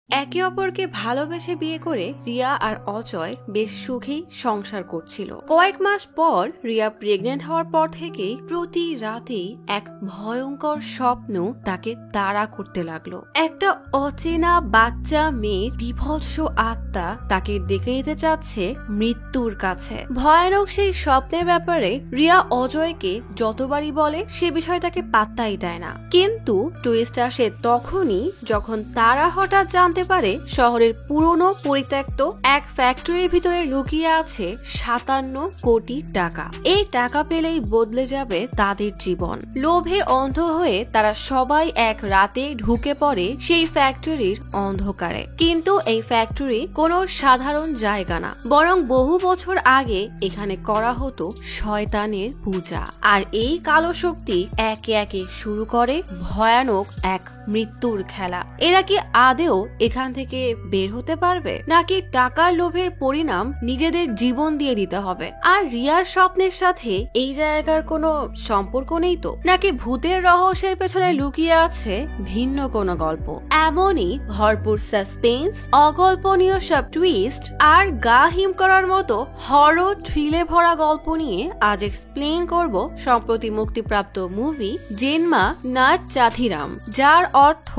একে অপরকে ভালোবেসে বিয়ে করে রিয়া আর অজয় বেশ সুখী সংসার করছিল। কয়েক মাস পর রিয়া প্রেগনেন্ট হওয়ার পর থেকেই প্রতি রাতেই এক ভয়ঙ্কর স্বপ্ন তাকে তাড়া করতে লাগলো। একটা অচেনা বাচ্চা মেয়ের বিভৎস আত্মা তাকে ডেকে নিতে চাচ্ছে মৃত্যুর কাছে। ভয়ানক সেই স্বপ্নের ব্যাপারে রিয়া অজয়কে যতবারই বলে সে বিষয়টাকে পাত্তাই দেয় না। কিন্তু টুইস্ট আসে তখনই যখন তারা হঠাৎ জানতে পারে শহরের পুরনো পরিত্যক্ত এক ফ্যাক্টরির ভিতরে লুকিয়ে আছে 57 কোটি টাকা। এই টাকা পেলেই বদলে যাবে তাদের জীবন। লোভে অন্ধ হয়ে তারা সবাই এক রাতে ঢুকে পড়ে সেই ফ্যাক্টরির অন্ধকারে। কিন্তু এই ফ্যাক্টরি কোনো সাধারণ জায়গা না, বরং বহু বছর আগে এখানে করা হতো শয়তানের পূজা। আর এই কালো শক্তি একে একে শুরু করে ভয়ানক এক মৃত্যুর খেলা। এরা কি আদেও এখান থেকে বের হতে পারবে, নাকি টাকার লোভের পরিণাম নিজেদের জীবন দিয়ে দিতে হবে? আর রিয়ার স্বপ্নের সাথে এই জায়গার কোনো সম্পর্ক নেই তো, নাকি ভূতের রহস্যের পেছনে লুকিয়ে আছে ভিন্ন কোনো গল্প? এমনই ভরপুর সাসপেন্স, অগল্পনীয় সব টুইস্ট আর গা হিম করার মতো হরর থ্রিলে ভরা গল্প নিয়ে আজ এক্সপ্লেন করব সম্প্রতি মুক্তিপ্রাপ্ত মুভি জেনমা নাচ চাথিরাম, যার অর্থ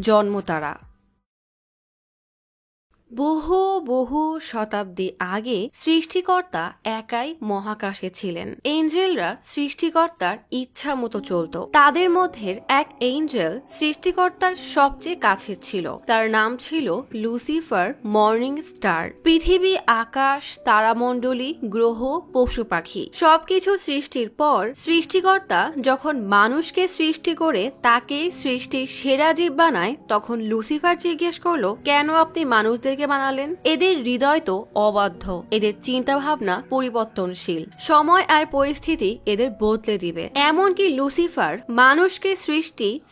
জন্মতারা। বহু বহু শতাব্দী আগে সৃষ্টিকর্তা একাই মহাকাশে ছিলেন। এঞ্জেলরা সৃষ্টিকর্তার ইচ্ছা মতো চলত। তাদের মধ্যে এক এঞ্জেল সৃষ্টিকর্তার সবচেয়ে কাছে ছিল। তার নাম ছিল লুসিফার মর্নিং স্টার। পৃথিবী, আকাশ, তারামণ্ডলী, গ্রহ, পশু পাখি সবকিছু সৃষ্টির পর সৃষ্টিকর্তা যখন মানুষকে সৃষ্টি করে তাকে সৃষ্টির সেরা জীব বানায়, তখন লুসিফার জিজ্ঞেস করলো, কেন আপনি মানুষদেরকে বানালেন? এদের হৃদয় তো অবাধ্য, এদের চিন্তা ভাবনা পরিবর্তনশীল, সময় আর পরিস্থিতি এদের বদলে দিবে। এমনকি লুসিফার মানুষকে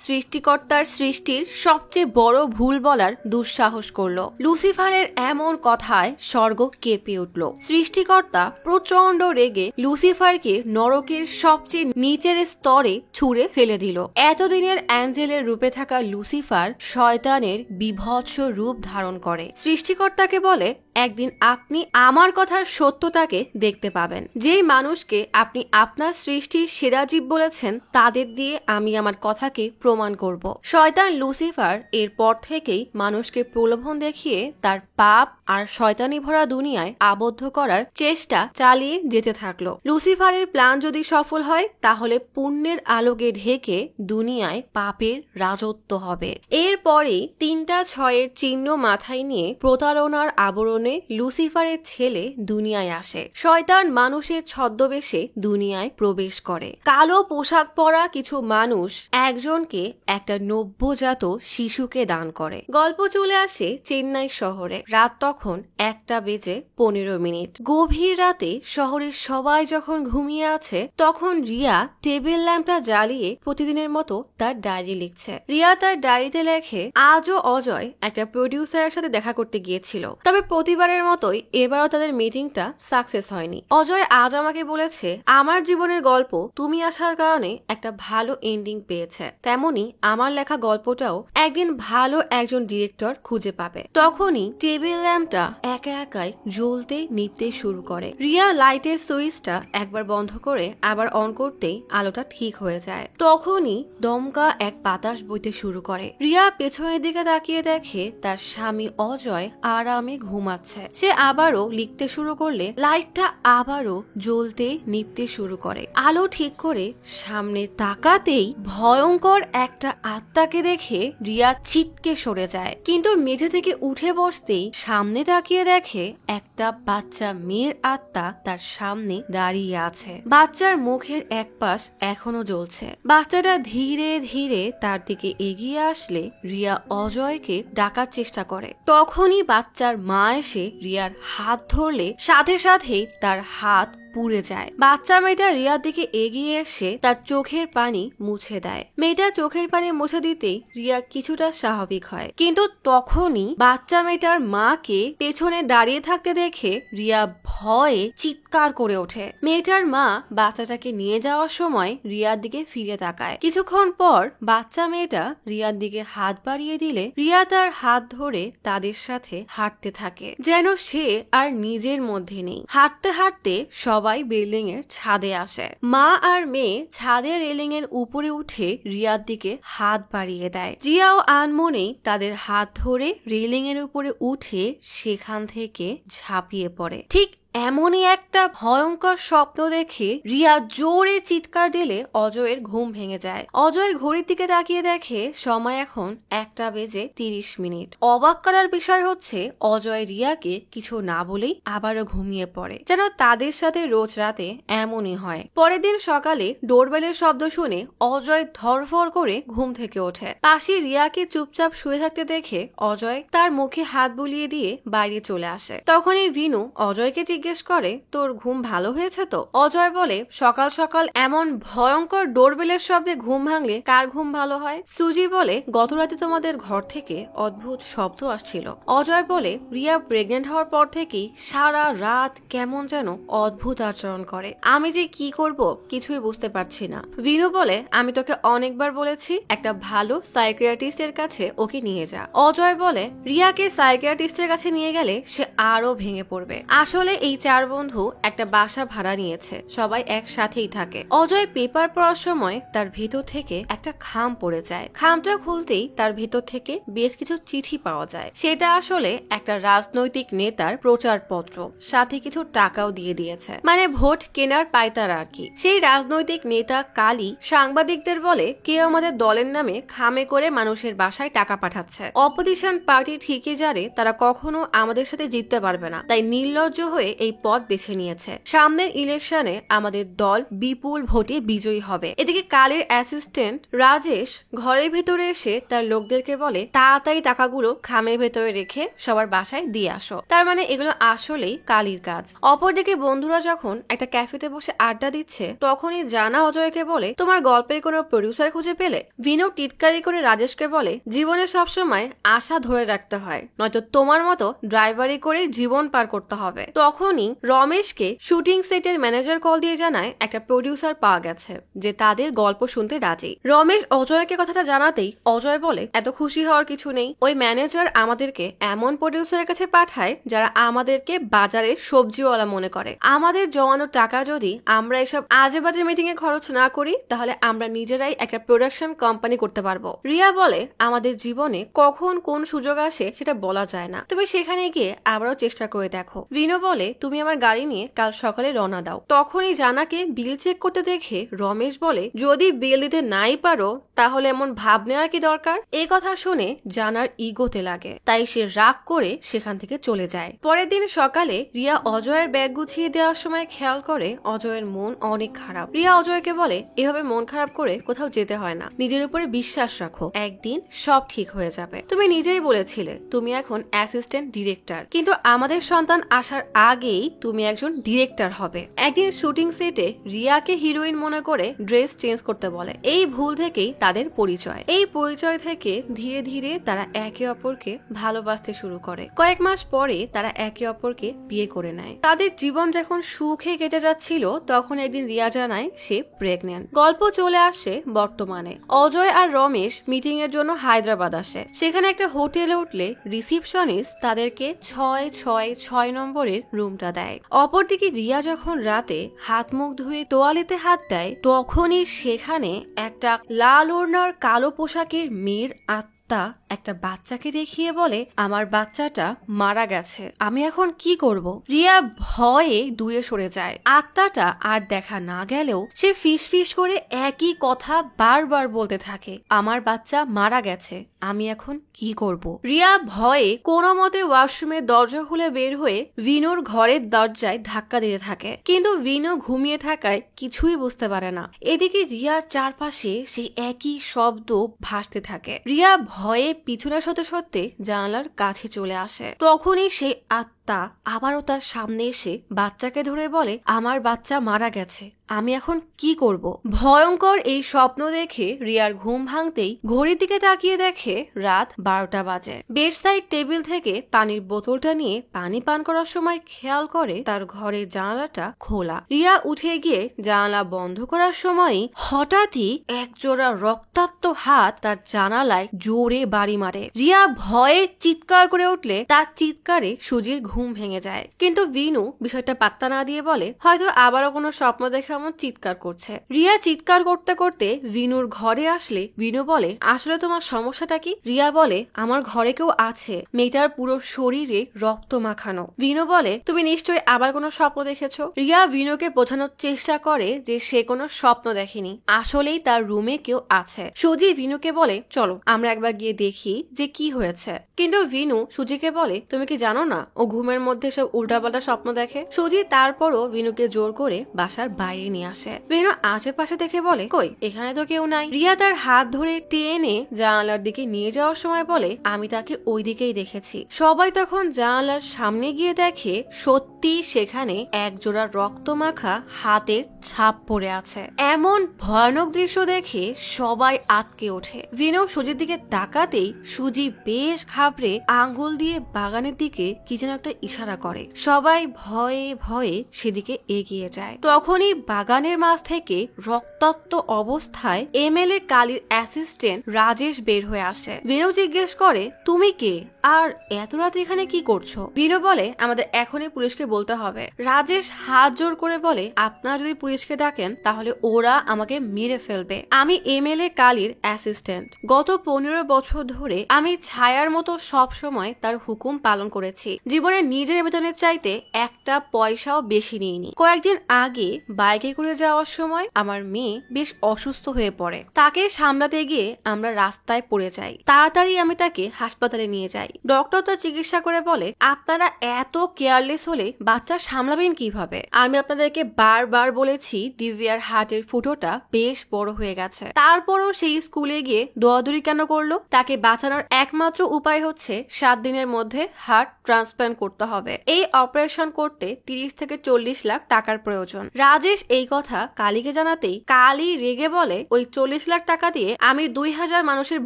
সৃষ্টিকর্তার সৃষ্টির সবচেয়ে বড় ভুল বলার দুঃসাহস করলো। লুসিফারের এমন কথায় স্বর্গ কেঁপে উঠল। সৃষ্টিকর্তা প্রচন্ড রেগে লুসিফারকে নরকের সবচেয়ে নিচের স্তরে ছুঁড়ে ফেলে দিল। এতদিনের অ্যাঞ্জেলের রূপে থাকা লুসিফার শয়তানের বিভৎস রূপ ধারণ করে। সৃষ্টিকর্তাকে বলে, একদিন আপনি আমার কথার সত্যতাকে দেখতে পাবেন। যেই মানুষকে আপনি আপনার সৃষ্টির সেরা জীব বলেছেন, তাদের দিয়ে আমি আমার কথাকে প্রমাণ করব। শয়তান লুসিফার এরপর থেকেই মানুষকে প্রলোভন দেখিয়ে তার পাপ আর শয়তানি ভরা দুনিয়ায় আবদ্ধ করার চেষ্টা চালিয়ে যেতে থাকলো। লুসিফারের প্ল্যান যদি সফল হয়, তাহলে পুণ্যের আলোকে ঢেকে দুনিয়ায় পাপের রাজত্ব হবে। এরপরে 3টা 6-এর চিহ্ন মাথায় নিয়ে প্রতারণার আবরণে লুসিফারের ছেলে দুনিয়ায় আসে। শয়তান মানুষের ছদ্মবেশে দুনিয়ায় প্রবেশ করে। কালো পোশাক পরা কিছু মানুষ একজনকে একটা নব্যজাত শিশুকে দান করে। গল্প চলে আসে চেন্নাই শহরে। রাত তখন 1:15। গভীর রাতে শহরের সবাই যখন ঘুমিয়ে আছে, তখন রিয়া টেবিল ল্যাম্পটা জ্বালিয়ে প্রতিদিনের মতো তার ডায়েরি লিখছে। রিয়া তার ডায়েরিতে লেখে, আজও অজয় একটা প্রডিউসারের সাথে দেখা করতে গিয়েছিল, তবে প্রতিবারের মতোই এবারও তাদের মিটিংটা সাকসেস হয়নি। অজয় আজ আমাকে বলেছে আমার জীবনের গল্প তুমি আসার কারণে একটা ভালো এন্ডিং পেয়েছে, তেমনি আমার লেখা গল্পটাও একদিন ভালো একজন ডিরেক্টর খুঁজে পাবে। তখনই টেবিল ল্যাম্পটা একা একাই জ্বলতে নিভতে শুরু করে। রিয়া লাইটের সুইচটা একবার বন্ধ করে আবার অন করতেই আলোটা ঠিক হয়ে যায়। তখনই দমকা এক বাতাস বইতে শুরু করে। রিয়া পেছনের দিকে তাকিয়ে দেখে তার স্বামী অজয় আরামে ঘুমাচ্ছে। সে আবারও লিখতে শুরু করলে লাইটটা আবারও জ্বলতে নিভতে শুরু করে। আলো ঠিক করে সামনে তাকাতেই ভয়ঙ্কর একটা আত্মাকে দেখে রিয়া ছিটকে সরে যায়। কিন্তু মেঝে থেকে উঠে বসতেই সামনে তাকিয়ে দেখে একটা বাচ্চা মেয়ের আত্মা তার সামনে দাঁড়িয়ে আছে। বাচ্চার মুখের এক পাশ এখনো জ্বলছে। বাচ্চাটা ধীরে ধীরে তার দিকে এগিয়ে আসলে রিয়া অজয়কে ডাকার চেষ্টা করে। তখনই বাচ্চার মা এসে রিয়ার হাত ধরলে সাথে সাথেই তার হাত পুড়ে যায়। বাচ্চা মেয়েটা রিয়ার দিকে এগিয়ে এসে তার চোখের পানি মুছে দেয়। মেয়েটা চোখের পানি মুছে দিতেই রিয়া কিছুটা স্বাভাবিক হয়, কিন্তু তখনই বাচ্চা মেয়েটার মাকে পেছনে দাঁড়িয়ে থাকতে দেখে রিয়া ভয়ে চিৎকার করে ওঠে। মেয়েটার মা বাচ্চাটাকে নিয়ে যাওয়ার সময় রিয়ার দিকে ফিরে তাকায়। কিছুক্ষণ পর বাচ্চা মেয়েটা রিয়ার দিকে হাত বাড়িয়ে দিলে রিয়া তার হাত ধরে তাদের সাথে হাঁটতে থাকে, যেন সে আর নিজের মধ্যে নেই। হাঁটতে হাঁটতে সবাই বিল্ডিং এর ছাদে আসে। মা আর মেয়ে ছাদের রেলিং এর উপরে উঠে রিয়ার দিকে হাত বাড়িয়ে দেয়। রিয়া ও আনমনেই তাদের হাত ধরে রেলিং এর উপরে উঠে সেখান থেকে ঝাঁপিয়ে পড়ে। ঠিক এমনই একটা ভয়ঙ্কর স্বপ্ন দেখে রিয়া জোরে চিৎকার দিলে অজয়ের ঘুম ভেঙে যায়। অজয় ঘড়ির দিকে তাকিয়ে দেখে সময় এখন 1:30। অবাক করার বিষয় হচ্ছে অজয় রিয়াকে কিছু না বলেই আবারও ঘুমিয়ে পড়ে, যেন তাদের সাথে রোজ রাতে এমনই হয়। পরের দিন সকালে ডোরবেলের শব্দ শুনে অজয় ধরফর করে ঘুম থেকে ওঠে। পাশে রিয়াকে চুপচাপ শুয়ে থাকতে দেখে অজয় তার মুখে হাত বুলিয়ে দিয়ে বাইরে চলে আসে। তখনই ভিনু অজয়কে জিজ্ঞেস করে, তোর ঘুম ভালো হয়েছে তো? অজয় বলে, সকাল সকাল এমন ভয়ঙ্কর ডোরবেলের শব্দে ঘুম ভাঙলে কার ঘুম ভালো হয়? সুজি বলে, গত রাতে তোমাদের ঘর থেকে অদ্ভুত শব্দ আসছিল। অজয় বলে, রিয়া প্রেগনেন্ট হওয়ার পর থেকেই সারা রাত কেমন যেন অদ্ভুত আচরণ করে, আমি যে কি করব কিছুই বুঝতে পারছি না। ভিনু বলে, আমি তোকে অনেকবার বলেছি একটা ভালো সাইকিয়াট্রিস্টের কাছে ওকে নিয়ে যা। অজয় বলে, রিয়াকে সাইকিয়াট্রিস্টের কাছে নিয়ে গেলে সে আরো ভেঙে পড়বে। আসলে এই 4 বন্ধু একটা বাসা ভাড়া নিয়েছে, সবাই একসাথেই থাকে। অজয় পেপার পড়ার সময় তার ভেতর থেকে একটা খাম পড়ে যায়। খামটা খুলতেই তার ভেতর থেকে বেশ কিছু চিঠি পাওয়া যায়। সেটা আসলে একটা রাজনৈতিক নেতার প্রচারপত্র, সাথে কিছু টাকাও দিয়ে দিয়েছে, মানে ভোট কেনার পায়তারা আর কি। সেই রাজনৈতিক নেতা কালী সাংবাদিকদের বলে, কেউ আমাদের দলের নামে খামে করে মানুষের বাসায় টাকা পাঠাচ্ছে। অপোজিশন পার্টি ঠিকই জানে তারা কখনো আমাদের সাথে জিততে পারবে না, তাই নির্লজ্জ হয়ে এই পথ বেছে নিয়েছে। সামনের ইলেকশনে আমাদের দল বিপুল ভোটে বিজয়ী হবে। এদিকে কালীর অ্যাসিস্ট্যান্ট রাজেশ ঘরের ভেতরে এসে তার লোকদেরকে বলে, তাড়াতাড়ি টাকাগুলো খামের ভেতরে রেখে সবার বাসায় দিয়ে আসো। তার মানে এগুলো আসলেই কালীর কাজ। অপরদিকে বন্ধুরা যখন একটা ক্যাফেতে বসে আড্ডা দিচ্ছে, তখনই জানা অজয়কে বলে, তোমার গল্পের কোনো প্রডিউসার খুঁজে পেলে? বিনু টিটকারি করে রাজেশকে বলে, জীবনে সবসময় আশা ধরে রাখতে হয়, নয়তো তোমার মতো ড্রাইভারি করে জীবন পার করতে হবে। তখনই রমেশকে শুটিং সেটের ম্যানেজার কল দিয়ে জানায় একটা প্রডিউসার পাওয়া গেছে যে তাদের গল্প শুনতে রাজি। রমেশ অজয়কে কথাটা জানাতেই অজয় বলে, এত খুশি হওয়ার কিছু নেই, ওই ম্যানেজার আমাদেরকে এমন প্রডিউসারের কাছে পাঠায় যারা আমাদেরকে বাজারে সবজিওয়ালা মনে করে। আমাদের জমানো টাকা যদি আমরা এসব আজে বাজে মিটিং এ খরচ না করি, তাহলে আমরা নিজেরাই একটা প্রোডাকশন কোম্পানি করতে পারবো। রিয়া বলে, আমাদের জীবনে কখন কোন সুযোগ আসে সেটা বলা যায় না, তুমি সেখানে গিয়ে আবারও চেষ্টা করে দেখো। রিনো বলে, তুমি আমার গাড়ি নিয়ে কাল সকালে রওনা দাও। তখনই জানাকে বিল চেক করতে দেখে রমেশ বলে, যদি বিল দিতে নাই পারো তাহলে এমন ভাব নেওয়ার কি দরকার? এই কথা শুনে জানার ইগোতে লাগে, তাই সে রাগ করে সেখান থেকে চলে যায়। পরের দিন সকালে রিয়া অজয়ের ব্যাগ গুছিয়ে দেওয়ার সময় খেয়াল করে অজয়ের মন অনেক খারাপ। রিয়া অজয়কে বলে, এভাবে মন খারাপ করে কোথাও যেতে হয় না, নিজের উপরে বিশ্বাস রাখো, একদিন সব ঠিক হয়ে যাবে। তুমি নিজেই বলেছিলে তুমি এখন অ্যাসিস্ট্যান্ট ডিরেক্টর, কিন্তু আমাদের সন্তান আসার আগেই তুমি একজন ডিরেক্টর হবে। একদিন শুটিং সেটে রিয়াকে হিরোইন মনে করে ড্রেস চেঞ্জ করতে বলে। এই ভুল থেকেই তাদের পরিচয়। এই পরিচয় থেকে ধীরে ধীরে তারা একে অপরকে ভালোবাসতে শুরু করে। কয়েক মাস পরে তারা একে অপরকে বিয়ে করে নেয়। তাদের জীবন যখন সুখে কেটে যাচ্ছিল, তখন একদিন রিয়া জানায় সে প্রেগন্যান্ট। গল্প চলে আসে বর্তমানে। অজয় আর রমেশ মিটিং এর জন্য হায়দ্রাবাদ আসে। সেখানে একটা হোটেলে উঠলে রিসিপশনিস্ট তাদেরকে 666 নম্বরের রুমটা দেয়। অপরদিকে রিয়া যখন রাতে হাত মুখ ধুয়ে তোয়ালেতে হাত দেয়, তখনই সেখানে একটা লাল ওড়নার কালো পোশাকের মেয়ের আত্মা একটা বাচ্চাকে দেখিয়ে বলে, আমার বাচ্চাটা মারা গেছে, আমি এখন কি করব? রিয়া ভয়ে দূরে সরে যায়। আত্মাটা আর দেখা না গেলেও সে ফিসফিস করে একই কথা বারবার বলতে থাকে, আমার বাচ্চা মারা গেছে, আমি এখন কি করব? রিয়া ভয়ে কোনো মতে ওয়াশরুমের দরজা খুলে বের হয়ে ভিনুর ঘরের দরজায় ধাক্কা দিতে থাকে, কিন্তু ভিনু ঘুমিয়ে থাকায় কিছুই বুঝতে পারে না। এদিকে রিয়ার চারপাশে সেই একই শব্দ ভাসতে থাকে। রিয়া ভয়ে পিছনে সতে সত্যি জানালার কাছে চলে আসে। তখনই সেই আত্মা আবারও তার সামনে এসে বাচ্চাকে ধরে বলে, আমার বাচ্চা মারা গেছে, আমি এখন কি করব? ভয়ঙ্কর এই স্বপ্ন দেখে রিয়ার ঘুম ভাঙতেই ঘড়ির দিকে তাকিয়ে দেখে রাত 12টা বাজে। বেড সাইড টেবিল থেকে পানির বোতলটা নিয়ে পানি পান করার সময় খেয়াল করে তার ঘরের জানালাটা খোলা। রিয়া উঠে গিয়ে জানালা বন্ধ করার সময়ই হঠাৎই একজোড়া রক্তাক্ত হাত তার জানালায় জোরে বাড়ি মারে। রিয়া ভয়ে চিৎকার করে উঠলে তার চিৎকারে সুজির ঘুম ভেঙে যায়। কিন্তু বিনু বিষয়টা পাত্তা না দিয়ে বলে, হয়তো আবারও কোনো স্বপ্ন দেখে চিৎকার করছে। রিয়া চিৎকার করতে করতে বিনুর ঘরে আসলে বিনু বলে, আসলে তোমার সমস্যাটা কি? রিয়া বলে, আমার ঘরে কেউ আছে, মেয়েটার পুরো শরীরে রক্ত মাখানো। বিনু বলে, তুমি নিশ্চয়ই আবার কোনো স্বপ্ন দেখেছো। রিয়া বিনুকে বোঝানোর চেষ্টা করে যে সে কোনো স্বপ্ন দেখেনি, আসলেই তার রুমে কেউ আছে। সুজি বিনুকে বলে, চলো আমরা একবার গিয়ে দেখি যে কি হয়েছে। কিন্তু বিনু সুজিকে বলে, তুমি কি জানো না ও ঘুমের মধ্যে সব উল্টাপাল্টা স্বপ্ন দেখে? সুজি তারপরও বিনুকে জোর করে বাসার বাইরে নিয়ে আসে। বিনু আশেপাশে দেখে বলে, কই, এখানে তো কেউ নাই। রিয়া তার হাত ধরে টেনে জানালার দিকে নিয়ে যাওয়ার সময় বলে, আমি তাকে ওই দিকেই দেখেছি। সবাই তখন জানালার সামনে গিয়ে দেখে সত্যি সেখানে একজোড়া রক্তমাখা হাতের ছাপ পড়ে আছে। এমন ভয়ানক দৃশ্য দেখে সবাই আটকে ওঠে। বিনু সুজির দিকে তাকাতেই সুজি বেশ ঘাবড়ে আঙ্গুল দিয়ে বাগানের দিকে কি যেন একটা ইশারা করে। সবাই ভয়ে ভয়ে সেদিকে এগিয়ে যায়। তখনই বাগানের মাঝ থেকে রক্তাক্ত অবস্থায় এমএলএ কালীর অ্যাসিস্ট্যান্ট রাজেশ বের হয়ে আসে। বিনু জিজ্ঞেস করে, তুমি কে আর এত রাত এখানে কি করছো? বিনু বলে, আমাদের এখনই পুলিশকে বলতে হবে। রাজেশ হাত জোর করে বলে, আপনারা যদি পুলিশকে ডাকেন তাহলে ওরা আমাকে মেরে ফেলবে। আমি এমএলএ কালীর অ্যাসিস্ট্যান্ট। গত 15 বছর ধরে আমি ছায়ার মতো সব সময় তার হুকুম পালন করেছি। জীবনে নিজের বেতনের চাইতে একটা পয়সাও বেশি নিইনি। কয়েকদিন আগে বাইকে করে যাওয়ার সময় আমার মেয়ে বেশ অসুস্থ হয়ে পড়ে। তাকে সামলাতে গিয়ে আমরা রাস্তায় পড়ে যাই। তাড়াতাড়ি আমি তাকে হাসপাতালে নিয়ে যাই। ডক্টর তার চিকিৎসা করে বলে, আপনারা এত কেয়ারলেস হলে বাচ্চা সামলাবেন কিভাবে? আমি আপনাদেরকে বারবার বলেছি দিব্যার হার্টের ফুটোটা বেশ বড় হয়ে গেছে, তারপরও সেই স্কুলে গিয়ে দৌড়াদৌড়ি কেন করলো? তাকে বাঁচানোর একমাত্র উপায় হচ্ছে 7 দিনের মধ্যে হার্ট ট্রান্সপ্লান্ট করতে হবে। এই অপারেশন করতে 30 থেকে 40 লাখ টাকার প্রয়োজন। রাজেশ এই কথা কালীকে জানাতেই কালী রেগে বলে, ওই 40 লাখ টাকা দিয়ে আমি 2000 মানুষের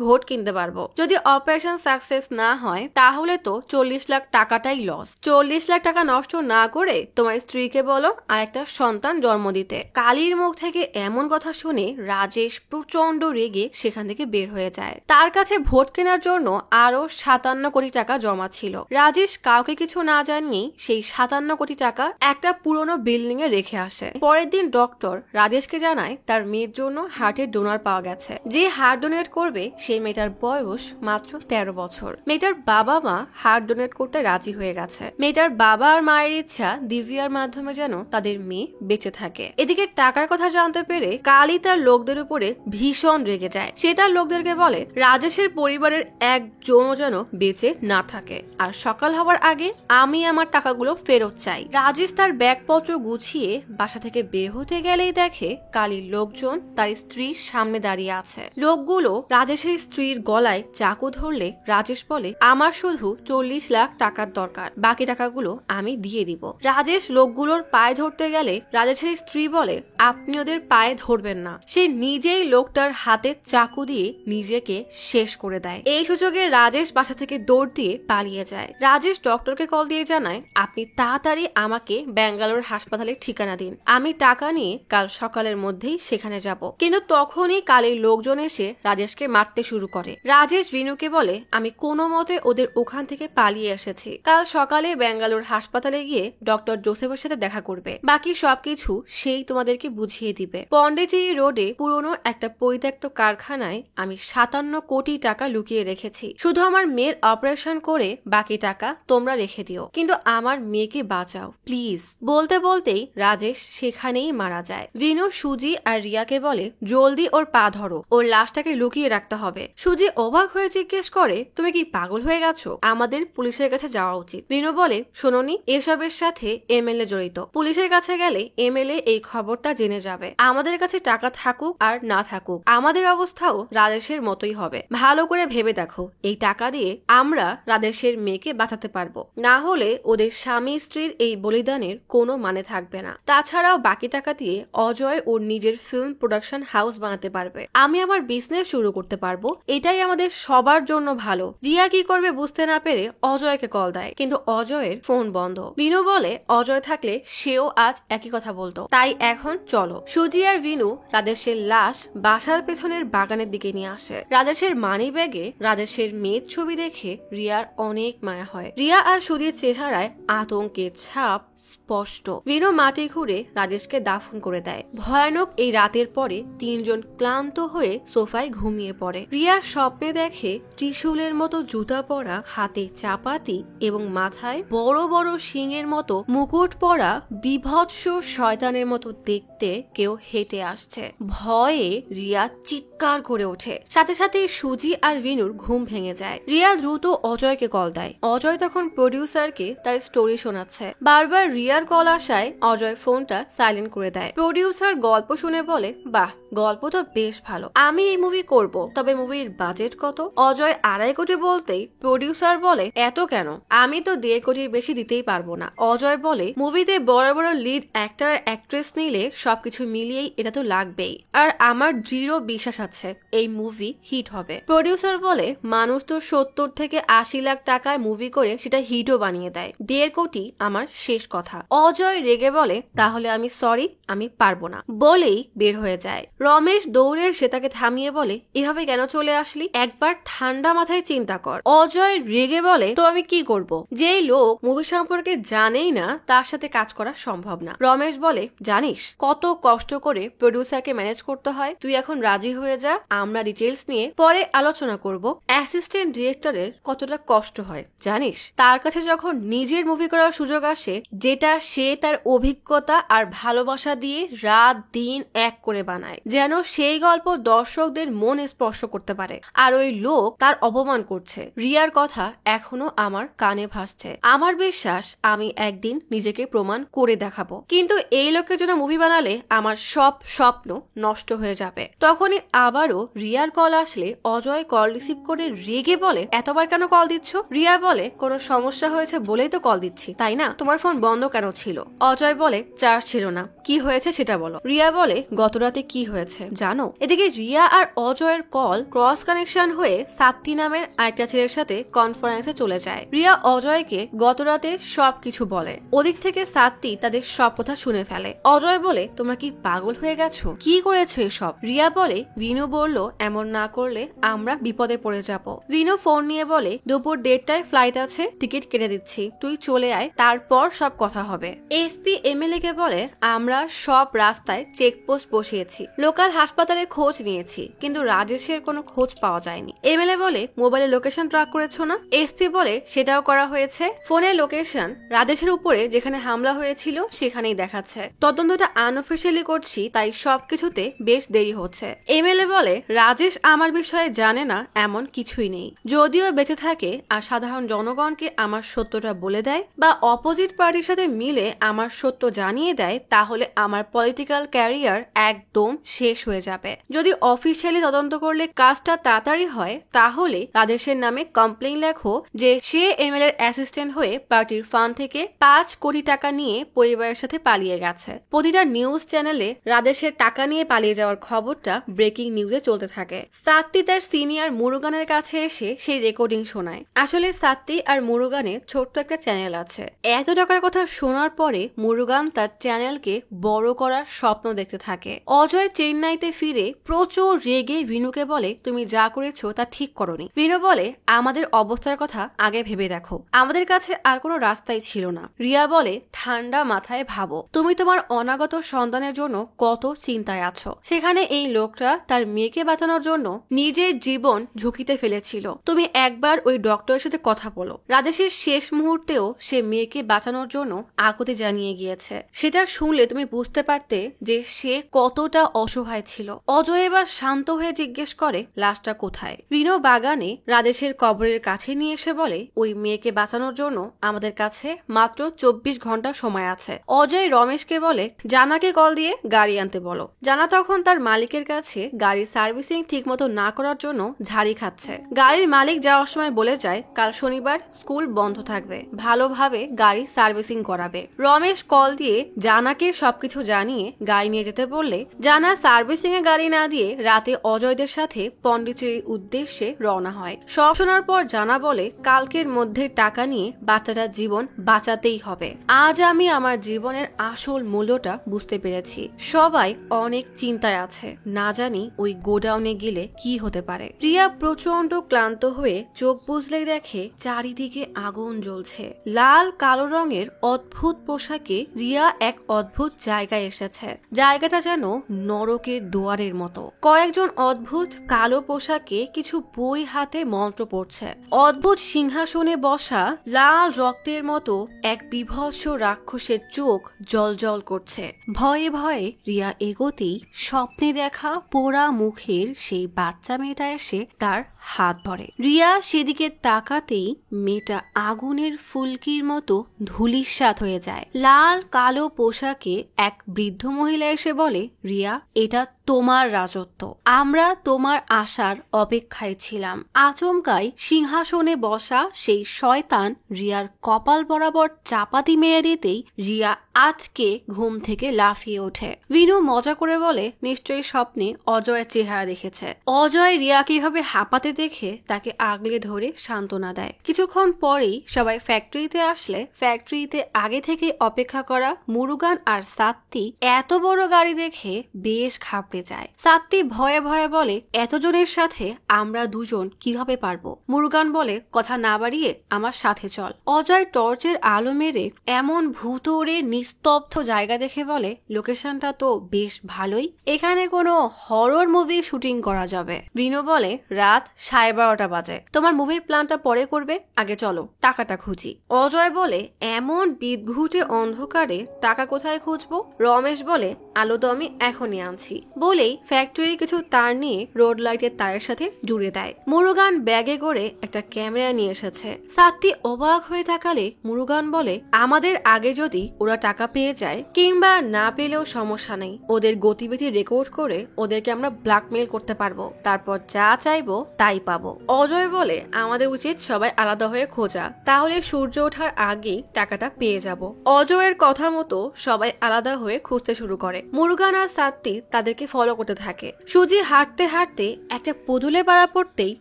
ভোট কিনতে পারবো। যদি অপারেশন সাকসেস না হয় তাহলে তো 40 লাখ টাকাটাই লস। 40 লাখ টাকা নষ্ট না করে তোমার স্ত্রীকে বলো আর একটা সন্তান জন্ম দিতে। কালীর মুখ থেকে এমন কথা শুনে রাজেশ প্রচন্ড রেগে সেখান থেকে বের হয়ে যায়। তার কাছে ভোট কেনার জন্য আরো 57 কোটি টাকা জমা ছিল। রাজেশ কাউকে কিছু না জানিয়ে সেই 57 কোটি টাকা একটা পুরনো বিল্ডিং এ রেখে আসে। পরের দিন ডক্টর রাজেশকে জানায় তার মেয়ের জন্য হার্টের ডোনার পাওয়া গেছে। যে হার্ট ডোনেট করবে সেই মেয়েটার বয়স মাত্র 13 বছর। মেয়েটার বাবা মা হার্ট ডোনেট করতে রাজি হয়ে গেছে। মেয়েটার বাবা আর মায়ের ইচ্ছা দিব্যার মাধ্যমে যেন তাদের মেয়ে বেঁচে থাকে। এদিকে টাকার কথা জানতে পেরে কালী তার লোকদের উপরে ভীষণ রেগে যায়। সে তার লোকদেরকে বলে, রাজেশের পরিবারের একজনও যেন বেঁচে না থাকে, আর সকাল হওয়ার আগে আমি আমার টাকাগুলো ফেরত চাই। রাজেশ তার ব্যাগপত্র গুছিয়ে বাসা থেকে বের হতে গেলেই দেখে কালীর লোকজন তার স্ত্রীর সামনে দাঁড়িয়ে আছে। লোকগুলো রাজেশের স্ত্রীর গলায় চাকু ধরলে রাজেশ বলে, আমার শুধু 40 লাখ টাকার দরকার, বাকি টাকাগুলো আমি দিয়ে দিব। রাজেশ লোকগুলোর পায়ে ধরতে গেলে রাজেশের স্ত্রী বলে, আপনি ওদের পায়ে ধরবেন না। সে নিজেই লোকটার হাতে চাকু দিয়ে নিজেকে শেষ করে দেয়। এই সুযোগে রাজেশ বাসা থেকে দৌড় দিয়ে পালিয়ে যায়। রাজেশ ডক্টরকে কল দিয়ে জানায়, আপনি তাড়াতাড়ি আমাকে ব্যাঙ্গালোর হাসপাতালের ঠিকানা দিন, আমি টাকা নিয়ে কাল সকালের মধ্যেই সেখানে যাব। কিন্তু তখনই কালের লোকজন এসে রাজেশকে মারতে শুরু করে। রাজেশ বিনুকে বলে, আমি কোনো মতে ওদের ওখান থেকে পালিয়ে এসেছি। কাল সকালে ব্যাঙ্গালোর হাসপাতালে গিয়ে ডক্টর জোসেফের সাথে দেখা করবে, বাকি সবকিছু সেই তোমাদেরকে বুঝিয়ে দিবে। পন্ডিচেরি রোডে পুরনো একটা পরিত্যক্ত কারখানায় আমি 57 কোটি টাকা লুকিয়ে রেখেছি। শুধু আমার মেয়ের অপারেশন করে বাকি টাকা তোমরা রেখে দিও, কিন্তু আমার মেয়েকে বাঁচাও প্লিজ। বলতে বলতেই রাজেশ সেখানেই মারা যায়। বিনু সুজি আর রিয়াকে বলে, জলদি ওর পা ধরো, ওর লাশটাকে লুকিয়ে রাখতে হবে। সুজি অবাক হয়ে জিজ্ঞেস করে, তুমি কি পাগল হয়ে গেছো? আমাদের পুলিশের কাছে যাওয়া উচিত। বিনু বলে, শোনোনি, এসবের সাথে এমএলএ জড়িত। পুলিশের কাছে গেলে এমএলএ এই খবরটা জেনে যাবে। আমাদের কাছে টাকা থাকুক আর না থাকুক আমাদের অবস্থাও রাজেশের মতোই হবে। ভালো করে ভেবে দেখো, এই টাকা দিয়ে আমরা রাজেশের মেয়েকে বাঁচাতে পারবো, না না হলে ওদের স্বামী স্ত্রীর এই বলিদানের কোনো মানে থাকবে না। তাছাড়াও বাকি টাকা দিয়ে অজয় ওর নিজের ফিল্ম প্রোডাকশন হাউস বানাতে পারবে। আমি আমার বিজনেস শুরু করতে পারবো, এটাই আমাদের সবার জন্য ভালো। রিয়া কি করবে বুঝতে না পেরে অজয়কে কল দেয়, কিন্তু অজয়ের ফোন বন্ধ। বিনু বলে অজয় থাকলে সেও আজ একই কথা বলতো, তাই এখন চলো। সুজি আর বিনু রাজেশের লাশ বাসার পেছনের বাগানের দিকে নিয়ে আসে। রাজেশের মানি ব্যাগে রাজেশের মেয়ের ছবি দেখে রিয়ার অনেক মায়া হয়। রিয়া আর সুজির চেহারায় আতঙ্কের ছাপ স্পষ্ট। বিনু মাটি ঘুরে রাজেশকে দাফন করে দেয়। ভয়ানক এই রাতের পরে তিনজন ক্লান্ত হয়ে সোফায় ঘুমিয়ে পড়ে। রিয়া স্বপ্নে দেখে ত্রিশূলের মতো জুতা পরা, হাতে চাপাতি এবং মাথায় বড় বড় শিংয়ের মতো মুকুট পরা বিভৎস শয়তানের মতো দেখতে কেউ হেঁটে আসছে। ভয়ে রিয়া চিৎকার করে ওঠে। সাথে সাথে সুজি আর বিনুর ঘুম ভেঙে যায়। রিয়া দ্রুত অজয়কে কল দেয়। অজয় তখন প্রডিউসারকে তার স্টোরি শোনাচ্ছে। বারবার রিয়ার কল আসায় অজয় ফোনটা সাইলেন্ট করে দেয়। প্রডিউসার গল্প শুনে বলে, বাহ, গল্প তো বেশ ভালো, আমি এই মুভি করব, তবে মুভির বাজেট কত? অজয় 2.5 কোটি বলতেই প্রডিউসার বলে, এত কেন, আমি তো 1.5 কোটির বেশি দিতেই পারবো না। অজয় বলে, মুভিতে বড় বড় লিড অ্যাক্টর আর অ্যাক্ট্রেস নিলে সবকিছু মিলিয়েই এটা তো লাগবেই, আর আমার দৃঢ় বিশ্বাস আছে এই মুভি হিট হবে। প্রডিউসার বলে, মানুষ তো 70 থেকে 80 লাখ টাকায় মুভি করে সেটা হিটও বানিয়ে দেয়, 1.5 কোটি আমার শেষ কথা। অজয় রেগে বলে, তাহলে আমি সরি, আমি পারবো না, বলেই বের হয়ে যায়। রমেশ দৌড়ে এসে তাকে থামিয়ে বলে, এভাবে কেন চলে আসলি, একবার ঠান্ডা মাথায় চিন্তা কর। অজয় রেগে বলে, তো আমি কি করব, যেই লোক মুভি সম্পর্কে জানেই না তার সাথে কাজ করা সম্ভব না। রমেশ বলে, জানিস কত কষ্ট করে প্রডিউসারকে ম্যানেজ করতে হয়, তুই এখন রাজি হয়ে যা, আমরা ডিটেলস নিয়ে পরে আলোচনা করব। অ্যাসিস্ট্যান্ট ডিরেক্টরের কতটা কষ্ট হয় জানিস, তার কাছে যখন নিজের মুভি করার সুযোগ আসে, যেটা সে তার অভিজ্ঞতা আর ভালোবাসা দিয়ে রাত দিন এক করে বানায়, যেন সেই গল্প দর্শকদের মন স্পর্শ করতে পারে, আর ওই লোক তার অপমান করছে। রিয়ার কথা এখনো আমার কানে ভাসছে। আমার বিশ্বাস আমি একদিন নিজেকে প্রমাণ করে দেখাবো, কিন্তু এই লোকের জন্য মুভি বানালে আমার সব স্বপ্ন নষ্ট হয়ে যাবে। তখনই আবারও রিয়ার কল আসলে অজয় কল রিসিভ করে রেগে বলে, এতবার কেন কল দিচ্ছ? রিয়া বলে, কোনো সমস্যা হয়েছে বলেই তো কল দিচ্ছি, তাই না? তোমার ফোন বন্ধ কেন ছিল? অজয় বলে, চার্জ ছিল না। কি হয়েছে সেটা বলো। রিয়া বলে, গত রাতে কি হয়েছে জানো? এদিকে রিয়া আর অজয়ের কল ক্রস কানেকশন হয়ে সাত্তি নামের আরেকটা ছেলের সাথে কনফারেন্সে চলে যায়। রিয়া অজয়কে গত রাতে সবকিছু বলে। ওদিক থেকে সাত্তি তাদের সব কথা শুনে ফেলে। অজয় বলে, তোমরা কি পাগল হয়ে গেছো? কি করেছো এসব? রিয়া বলে, বিনু বলল এমন না করলে আমরা বিপদে পড়ে যাব। বিনু ফোন নিয়ে বলে, দুপুর 1:30টায় ফ্লাইট আছে, টিকিট কেটে দিচ্ছি, তুই চলে আয়, তারপর সব কথা হবে। এসপি এমএলএ কে বলে, আমরা সব রাস্তায় চেকপোস্ট বসিয়েছি, লোকাল হাসপাতালে খোঁজ নিয়েছি, কিন্তু রাজেশের কোনো খোঁজ পাওয়া যায়নি। এমএলএ বলে, মোবাইলে লোকেশন ট্র্যাক করেছো না? এসপি বলে, সেটাও করা হয়েছে, ফোনের লোকেশন রাজেশের উপরে যেখানে হামলা হয়েছিল সেখানেই দেখাচ্ছে। তদন্তটা আনঅফিসিয়ালি করছি, তাই সবকিছুতে বেশ দেরি হচ্ছে। এমএলএ বলে, রাজেশ আমার বিষয়ে জানে না এমন কিছুই নেই, যদিও বেঁচে থাকে আর সাধারণ জনগণকে আমার সত্যটা বলে দেয় বা অপোজিট পার্টির সাথে মিলে আমার সত্য জানিয়ে দেয়, তাহলে আমার পলিটিক্যাল ক্যারিয়ার একদম শেষ হয়ে যাবে। যদি অফিসিয়ালি তদন্ত করলে কাজটা তাড়াতাড়ি হয়, তাহলে রাজেশের নামে কমপ্লেইন লেখো যে সে এমএলএ এর অ্যাসিস্ট্যান্ট হয়ে পার্টির ফান্ড থেকে 5 কোটি টাকা নিয়ে পরিবারের সাথে পালিয়ে গেছে। প্রতিটা নিউজ চ্যানেলে রাজেশের টাকা নিয়ে পালিয়ে যাওয়ার খবরটা ব্রেকিং নিউজে চলতে থাকে। সাত্তি তার সিনিয়র মুরুগানের কাছে এসে সেই রেকর্ডিং শোনায়। আসলে সাত্তি আর মুরুগানের ছোট্ট একটা চ্যানেল আছে। এত টাকার কথা শোনার পরে মুরুগান তার চ্যানেলকে বড় করার স্বপ্ন দেখতে থাকে। অজয় চেন্নাইতে ফিরে প্রচুর রেগে বিনুকে বলে, তুমি যা করেছো তা ঠিক করনি। বিনু বলে, আমাদের অবস্থার কথা আগে ভেবে দেখো, আমাদের কাছে আর কোনো রাস্তাই ছিল না। রিয়া বলে, ঠান্ডা মাথায় ভাবো, তুমি তোমার অনাগত সন্তানের জন্য কত চিন্তায় আছো, সেখানে এই লোকটা তার মেয়েকে বাঁচানোর জন্য নিজের জীবন ঝুঁকিতে ফেলেছিল। তুমি একবার ওই ডক্টরের সাথে কথা বলো। রাজেশের শেষ মুহূর্তেও সে মেয়েকে বাঁচানোর জন্য আকুতি জানিয়ে গিয়েছে। সেটা শুনলে তুমি বুঝতে পারতে যে সে কতটা অসহায় ছিল। অজয় এবার শান্ত হয়ে জিজ্ঞেস করে, লাশটা কোথায়? রিনো বাগানে রাজেশের কবরের কাছে নিয়ে এসে বলে, ওই মেয়েকে বাঁচানোর জন্য আমাদের কাছে মাত্র 24 ঘন্টা সময় আছে। অজয় রমেশকে বলে, জানাকে কল দিয়ে গাড়ি আনতে বলো। জানা তখন তার মালিকের কাছে গাড়ির সার্ভিসিং ঠিক মতো না করার জন্য ঝাড়ি খাচ্ছে। গাড়ির মালিক যাওয়ার সময় বলে যায়, কাল শনিবার, স্কুল বন্ধ থাকবে, ভালোভাবে গাড়ি সার্ভিসিং করাবে। রমেশ কল দিয়ে জানাকে সবকিছু জানিয়ে গাড়ি নিয়ে যেতে বললে জানা সার্ভিসিং এ গাড়ি না দিয়ে রাতে অজয়দের সাথে পন্ডিচেরির উদ্দেশ্যে রওনা হয়। সব শোনার পর জানা বলে কালকের মধ্যে টাকা নিয়ে বাচ্চাটার জীবন বাঁচাতেই হবে। আজ আমি আমার জীবনের আসল মূল্যটা বুঝতে পেরেছি। সবাই অনেক চিন্তায় আছে, না জানি ওই গোডাউনে গেলে কি হতে পারে। রিয়া প্রচন্ড ক্লান্ত হয়ে চোখ বুঝলেই দেখে চারিদিকে আগুন জ্বলছে। লাল কালো রঙের অদ্ভুত পোশাকে রিয়া এক অদ্ভুত জায়গায় এসেছে। জায়গাটা যেন নরকের দুয়ারের মতো। কয়েকজন অদ্ভুত কালো পোশাকে কিছু বই হাতে মন্ত্র পড়ছে। অদ্ভুত সিংহাসনে বসা লাল রক্তের মতো এক বিভৎস রাক্ষসের চোখ জলজল করছে। ভয়ে ভয়ে রিয়া এগোতেই স্বপ্নে দেখা পোড়া মুখের সেই বাচ্চা মেয়েটা এসে তার হাত ধরে। রিয়া সেদিকে তাকাতেই মেয়েটা আগুনের ফুলকির মতো ধূলিসাৎ হয়ে যায়। লাল কালো পোশাকে এক বৃদ্ধ মহিলা এসে বলে, রিয়া, এটা তোমার রাজত্ব, আমরা তোমার আসার অপেক্ষায় ছিলাম। আচমকাই সিংহাসনে বসা সেই শয়তান রিয়ার কপাল বরাবর চাপাতি মেরে দিতেই রিয়া আজকে ঘুম থেকে লাফিয়ে ওঠে। বিনু মজা করে বলে, নিশ্চয়ই স্বপ্নে অজয়ের চেহারা দেখেছে। অজয় রিয়া কিভাবে হাঁপাতে দেখে তাকে আগলে ধরে সান্ত্বনা দেয়। কিছুক্ষণ পরেই সবাই ফ্যাক্টরিতে আসলে ফ্যাক্টরিতে আগে থেকে অপেক্ষা করা মুরুগান আর সাত্তি এত বড় গাড়ি দেখে বেশ ঘাবড়ে যায়। সাত্তি ভয়ে ভয়ে বলে, এতজনের সাথে আমরা দুজন কিভাবে পারবো? মুরুগান বলে, কথা না বাড়িয়ে আমার সাথে চল। অজয় টর্চের আলো মেরে এমন ভূতরে নিস্তব্ধ জায়গা দেখে বলে, লোকেশনটা তো বেশ ভালোই, এখানে কোনো হরর মুভি শুটিং করা যাবে। বিনু বলে, রাত 12:30 বাজে, তোমার মুভির প্ল্যানটা পরে করবে, আগে চলো টাকাটা খুঁজি। অজয় বলে, এমন বিদঘুটে অন্ধকারে টাকা কোথায় খুঁজবো? রমেশ বলে, আলো তো আমি এখনই আনছি বলেই ফ্যাক্টরির কিছু তার নিয়ে রোড লাইটের তারের সাথে জুড়ে দেয়। মুরুগান ব্যাগে করে একটা ক্যামেরা নিয়ে এসেছে। সাত্তি অবাক হয়ে তাকালে মুরুগান বলে, আমাদের আগে যদি ওরা টাকা পেয়ে যায় কিংবা না পেলেও সমস্যা নেই, ওদের গতিবিধি রেকর্ড করে ওদেরকে আমরা ব্ল্যাকমেল করতে পারবো, তারপর যা চাইবো তাই পাবো। অজয় বলে, আমাদের উচিত সবাই আলাদা হয়ে খোঁজা, তাহলে সূর্য ওঠার আগেই টাকাটা পেয়ে যাব। অজয়ের কথা মতো সবাই আলাদা হয়ে খুঁজতে শুরু করে। মুরুগান আর সাত্তি তাদেরকে ফলো করতে থাকে। সুজি হাঁটতে হাঁটতে একটা পুতুলে পাড়া পড়তেই